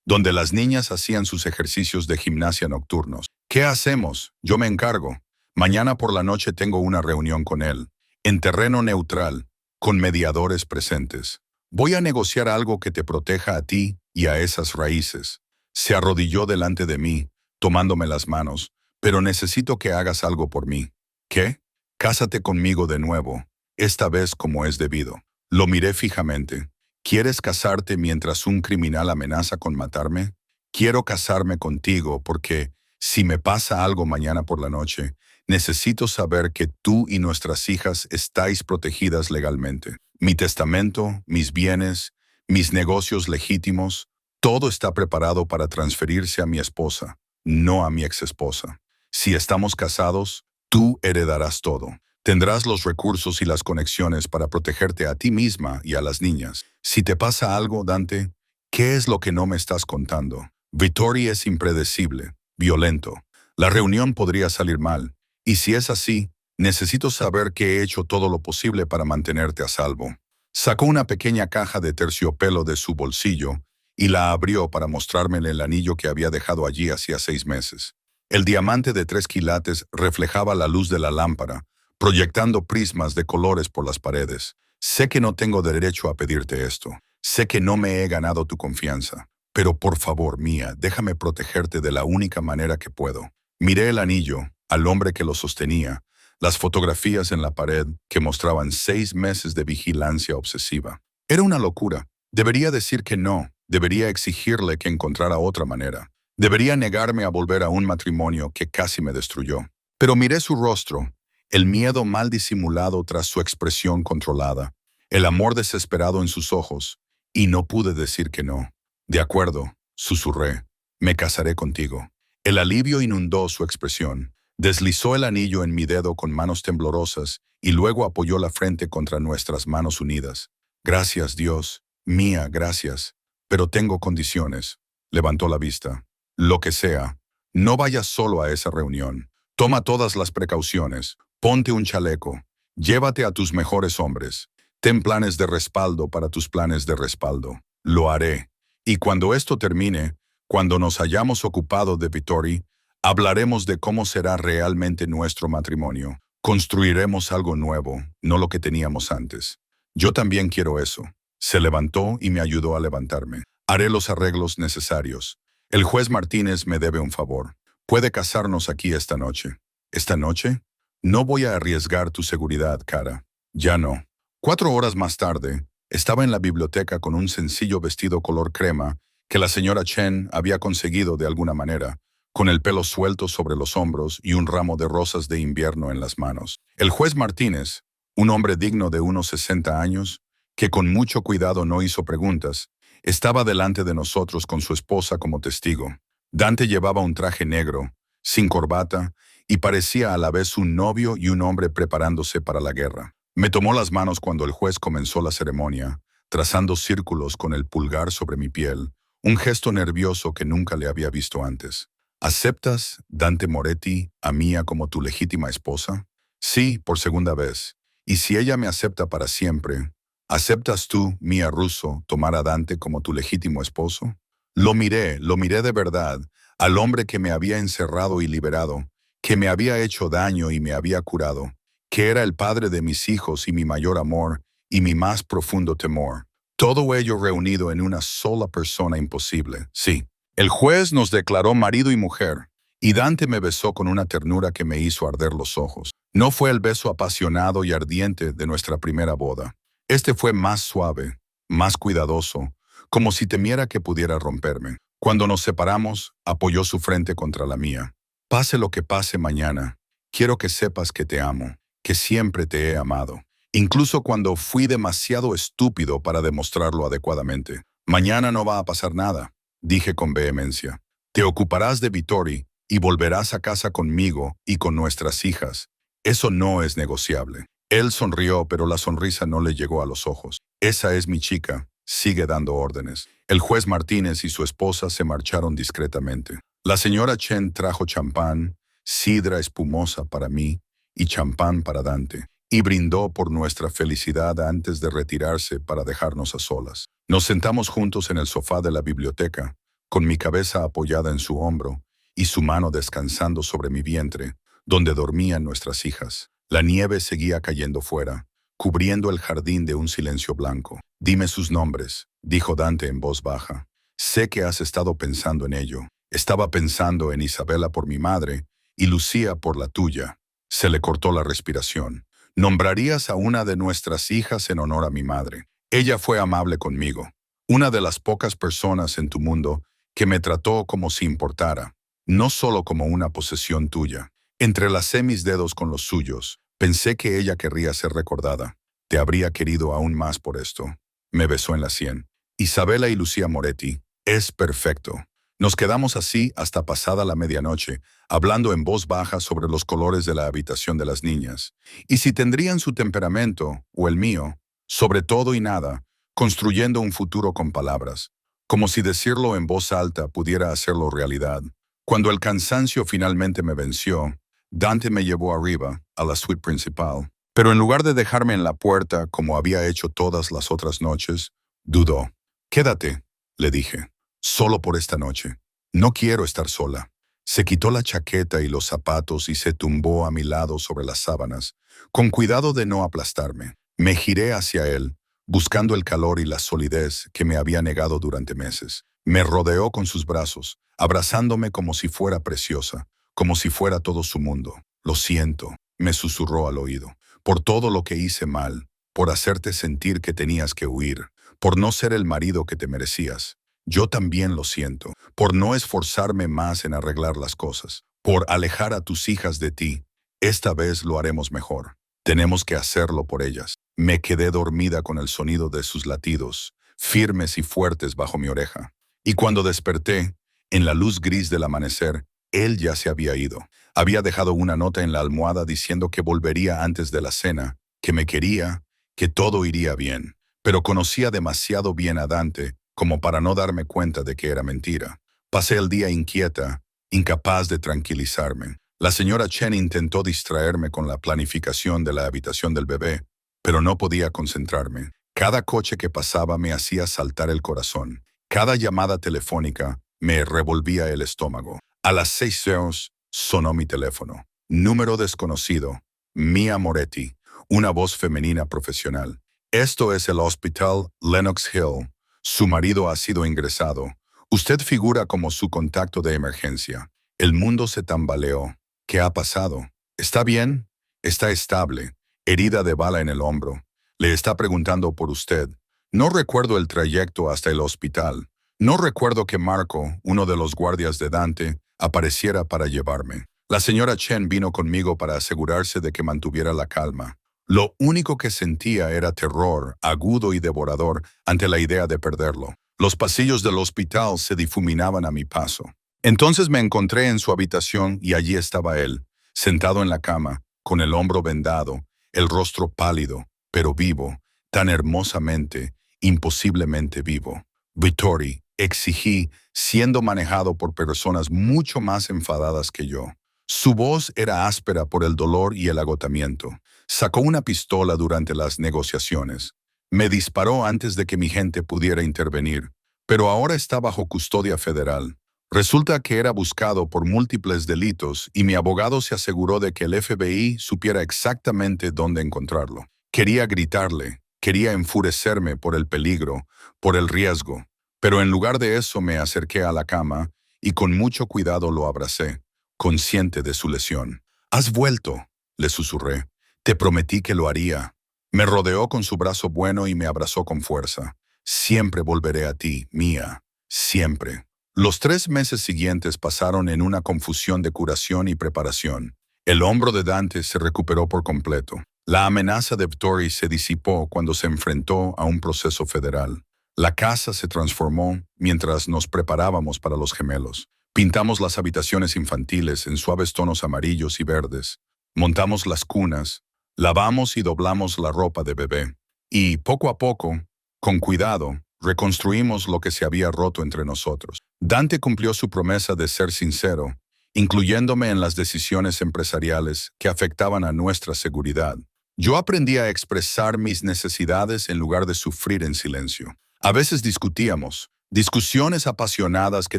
donde las niñas hacían sus ejercicios de gimnasia nocturnos. ¿Qué hacemos? Yo me encargo. Mañana por la noche tengo una reunión con él, en terreno neutral, con mediadores presentes. Voy a negociar algo que te proteja a ti y a esas raíces. Se arrodilló delante de mí, tomándome las manos, pero necesito que hagas algo por mí. ¿Qué? Cásate conmigo de nuevo, esta vez como es debido. Lo miré fijamente. ¿Quieres casarte mientras un criminal amenaza con matarme? Quiero casarme contigo porque, si me pasa algo mañana por la noche, necesito saber que tú y nuestras hijas estáis protegidas legalmente. Mi testamento, mis bienes, mis negocios legítimos, todo está preparado para transferirse a mi esposa, no a mi exesposa. Si estamos casados, tú heredarás todo. Tendrás los recursos y las conexiones para protegerte a ti misma y a las niñas. Si te pasa algo, Dante, ¿qué es lo que no me estás contando? Vittori es impredecible, violento. La reunión podría salir mal. Y si es así, necesito saber que he hecho todo lo posible para mantenerte a salvo. Sacó una pequeña caja de terciopelo de su bolsillo y la abrió para mostrarme el anillo que había dejado allí hacía 6 meses. El diamante de 3 quilates reflejaba la luz de la lámpara, proyectando prismas de colores por las paredes. Sé que no tengo derecho a pedirte esto. Sé que no me he ganado tu confianza. Pero por favor, Mía, déjame protegerte de la única manera que puedo. Miré el anillo, al hombre que lo sostenía, las fotografías en la pared que mostraban 6 meses de vigilancia obsesiva. Era una locura. Debería decir que no. Debería exigirle que encontrara otra manera. Debería negarme a volver a un matrimonio que casi me destruyó. Pero miré su rostro, el miedo mal disimulado tras su expresión controlada, el amor desesperado en sus ojos, y no pude decir que no. De acuerdo, susurré, me casaré contigo. El alivio inundó su expresión. Deslizó el anillo en mi dedo con manos temblorosas y luego apoyó la frente contra nuestras manos unidas. Gracias, Dios. Mía, gracias. Pero tengo condiciones. Levantó la vista. Lo que sea. No vayas solo a esa reunión. Toma todas las precauciones. Ponte un chaleco. Llévate a tus mejores hombres. Ten planes de respaldo para tus planes de respaldo. Lo haré. Y cuando esto termine, cuando nos hayamos ocupado de Vittori, hablaremos de cómo será realmente nuestro matrimonio. Construiremos algo nuevo, no lo que teníamos antes. Yo también quiero eso. Se levantó y me ayudó a levantarme. Haré los arreglos necesarios. El juez Martínez me debe un favor. Puede casarnos aquí esta noche. ¿Esta noche? No voy a arriesgar tu seguridad, cara. Ya no. 4 horas más tarde, estaba en la biblioteca con un sencillo vestido color crema que la señora Chen había conseguido de alguna manera, con el pelo suelto sobre los hombros y un ramo de rosas de invierno en las manos. El juez Martínez, un hombre digno de unos 60 años, que con mucho cuidado no hizo preguntas, estaba delante de nosotros con su esposa como testigo. Dante llevaba un traje negro, sin corbata, y parecía a la vez un novio y un hombre preparándose para la guerra. Me tomó las manos cuando el juez comenzó la ceremonia, trazando círculos con el pulgar sobre mi piel, un gesto nervioso que nunca le había visto antes. ¿Aceptas, Dante Moretti, a Mía como tu legítima esposa? Sí, por segunda vez. Y si ella me acepta para siempre, ¿aceptas tú, Mía Russo, tomar a Dante como tu legítimo esposo? Lo miré de verdad, al hombre que me había encerrado y liberado, que me había hecho daño y me había curado, que era el padre de mis hijos y mi mayor amor y mi más profundo temor. Todo ello reunido en una sola persona imposible. Sí, el juez nos declaró marido y mujer, y Dante me besó con una ternura que me hizo arder los ojos. No fue el beso apasionado y ardiente de nuestra primera boda. Este fue más suave, más cuidadoso, como si temiera que pudiera romperme. Cuando nos separamos, apoyó su frente contra la mía. Pase lo que pase mañana, quiero que sepas que te amo, que siempre te he amado, incluso cuando fui demasiado estúpido para demostrarlo adecuadamente. Mañana no va a pasar nada, dije con vehemencia. Te ocuparás de Vittori y volverás a casa conmigo y con nuestras hijas. Eso no es negociable. Él sonrió, pero la sonrisa no le llegó a los ojos. Esa es mi chica, sigue dando órdenes. El juez Martínez y su esposa se marcharon discretamente. La señora Chen trajo champán, sidra espumosa para mí y champán para Dante, y brindó por nuestra felicidad antes de retirarse para dejarnos a solas. Nos sentamos juntos en el sofá de la biblioteca, con mi cabeza apoyada en su hombro y su mano descansando sobre mi vientre, donde dormían nuestras hijas. La nieve seguía cayendo fuera, cubriendo el jardín de un silencio blanco. Dime sus nombres, dijo Dante en voz baja. Sé que has estado pensando en ello. Estaba pensando en Isabela por mi madre y Lucía por la tuya. Se le cortó la respiración. Nombrarías a una de nuestras hijas en honor a mi madre. Ella fue amable conmigo, una de las pocas personas en tu mundo que me trató como si importara, no solo como una posesión tuya. Entrelacé mis dedos con los suyos. Pensé que ella querría ser recordada. Te habría querido aún más por esto. Me besó en la sien. Isabela y Lucía Moretti. Es perfecto. Nos quedamos así hasta pasada la medianoche, hablando en voz baja sobre los colores de la habitación de las niñas, y si tendrían su temperamento, o el mío, sobre todo y nada, construyendo un futuro con palabras, como si decirlo en voz alta pudiera hacerlo realidad. Cuando el cansancio finalmente me venció, Dante me llevó arriba, a la suite principal, pero en lugar de dejarme en la puerta como había hecho todas las otras noches, dudó. Quédate, le dije. Solo por esta noche. No quiero estar sola. Se quitó la chaqueta y los zapatos y se tumbó a mi lado sobre las sábanas, con cuidado de no aplastarme. Me giré hacia él, buscando el calor y la solidez que me había negado durante meses. Me rodeó con sus brazos, abrazándome como si fuera preciosa, como si fuera todo su mundo. Lo siento, me susurró al oído, por todo lo que hice mal, por hacerte sentir que tenías que huir, por no ser el marido que te merecías. Yo también lo siento, por no esforzarme más en arreglar las cosas, por alejar a tus hijas de ti. Esta vez lo haremos mejor. Tenemos que hacerlo por ellas. Me quedé dormida con el sonido de sus latidos, firmes y fuertes bajo mi oreja. Y cuando desperté, en la luz gris del amanecer, él ya se había ido. Había dejado una nota en la almohada diciendo que volvería antes de la cena, que me quería, que todo iría bien. Pero conocía demasiado bien a Dante como para no darme cuenta de que era mentira. Pasé el día inquieta, incapaz de tranquilizarme. La señora Chen intentó distraerme con la planificación de la habitación del bebé, pero no podía concentrarme. Cada coche que pasaba me hacía saltar el corazón. Cada llamada telefónica me revolvía el estómago. A las 6 sonó mi teléfono. Número desconocido. Mía Moretti, una voz femenina profesional. Esto es el Hospital Lenox Hill. Su marido ha sido ingresado. Usted figura como su contacto de emergencia. El mundo se tambaleó. ¿Qué ha pasado? ¿Está bien? Está estable. Herida de bala en el hombro. Le está preguntando por usted. No recuerdo el trayecto hasta el hospital. No recuerdo que Marco, uno de los guardias de Dante, apareciera para llevarme. La señora Chen vino conmigo para asegurarse de que mantuviera la calma. Lo único que sentía era terror, agudo y devorador, ante la idea de perderlo. Los pasillos del hospital se difuminaban a mi paso. Entonces me encontré en su habitación y allí estaba él, sentado en la cama, con el hombro vendado, el rostro pálido, pero vivo, tan hermosamente, imposiblemente vivo. Vittori, exigí, siendo manejado por personas mucho más enfadadas que yo. Su voz era áspera por el dolor y el agotamiento. Sacó una pistola durante las negociaciones. Me disparó antes de que mi gente pudiera intervenir, pero ahora está bajo custodia federal. Resulta que era buscado por múltiples delitos y mi abogado se aseguró de que el FBI supiera exactamente dónde encontrarlo. Quería gritarle, quería enfurecerme por el peligro, por el riesgo, pero en lugar de eso me acerqué a la cama y con mucho cuidado lo abracé, consciente de su lesión. «Has vuelto», le susurré. «Te prometí que lo haría». Me rodeó con su brazo bueno y me abrazó con fuerza. «Siempre volveré a ti, mía, siempre». Los 3 meses siguientes pasaron en una confusión de curación y preparación. El hombro de Dante se recuperó por completo. La amenaza de Vittori se disipó cuando se enfrentó a un proceso federal. La casa se transformó mientras nos preparábamos para los gemelos. Pintamos las habitaciones infantiles en suaves tonos amarillos y verdes. Montamos las cunas, lavamos y doblamos la ropa de bebé. Y, poco a poco, con cuidado, reconstruimos lo que se había roto entre nosotros. Dante cumplió su promesa de ser sincero, incluyéndome en las decisiones empresariales que afectaban a nuestra seguridad. Yo aprendí a expresar mis necesidades en lugar de sufrir en silencio. A veces discutíamos, discusiones apasionadas que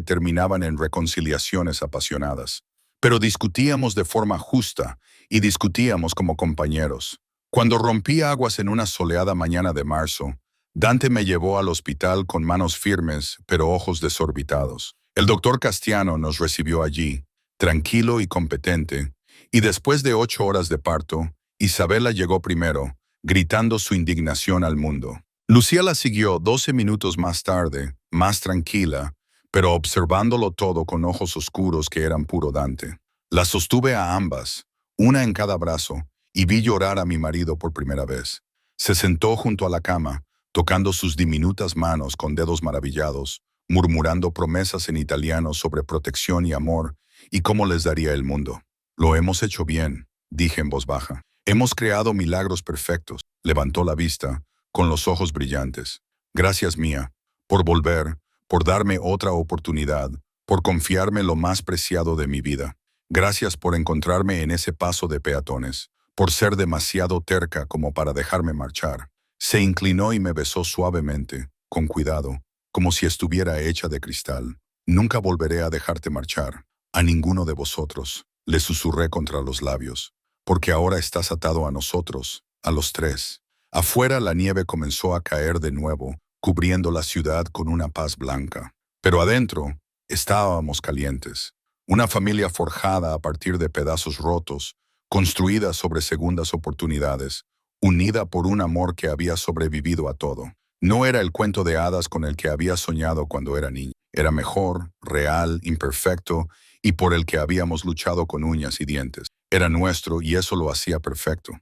terminaban en reconciliaciones apasionadas. Pero discutíamos de forma justa y discutíamos como compañeros. Cuando rompí aguas en una soleada mañana de marzo, Dante me llevó al hospital con manos firmes, pero ojos desorbitados. El doctor Castiano nos recibió allí, tranquilo y competente, y después de 8 horas de parto, Isabela llegó primero, gritando su indignación al mundo. Lucía la siguió 12 minutos más tarde, más tranquila, pero observándolo todo con ojos oscuros que eran puro Dante. La sostuve a ambas, una en cada brazo, y vi llorar a mi marido por primera vez. Se sentó junto a la cama, tocando sus diminutas manos con dedos maravillados, murmurando promesas en italiano sobre protección y amor y cómo les daría el mundo. «Lo hemos hecho bien», dije en voz baja. «Hemos creado milagros perfectos». Levantó la vista, con los ojos brillantes. «Gracias mía, por volver, por darme otra oportunidad, por confiarme lo más preciado de mi vida. Gracias por encontrarme en ese paso de peatones, por ser demasiado terca como para dejarme marchar». Se inclinó y me besó suavemente, con cuidado, como si estuviera hecha de cristal. «Nunca volveré a dejarte marchar, a ninguno de vosotros», le susurré contra los labios, «porque ahora estás atado a nosotros, a los 3». Afuera la nieve comenzó a caer de nuevo, cubriendo la ciudad con una paz blanca. Pero adentro estábamos calientes. Una familia forjada a partir de pedazos rotos, construida sobre segundas oportunidades, unida por un amor que había sobrevivido a todo. No era el cuento de hadas con el que había soñado cuando era niño. Era mejor, real, imperfecto, y por el que habíamos luchado con uñas y dientes. Era nuestro y eso lo hacía perfecto.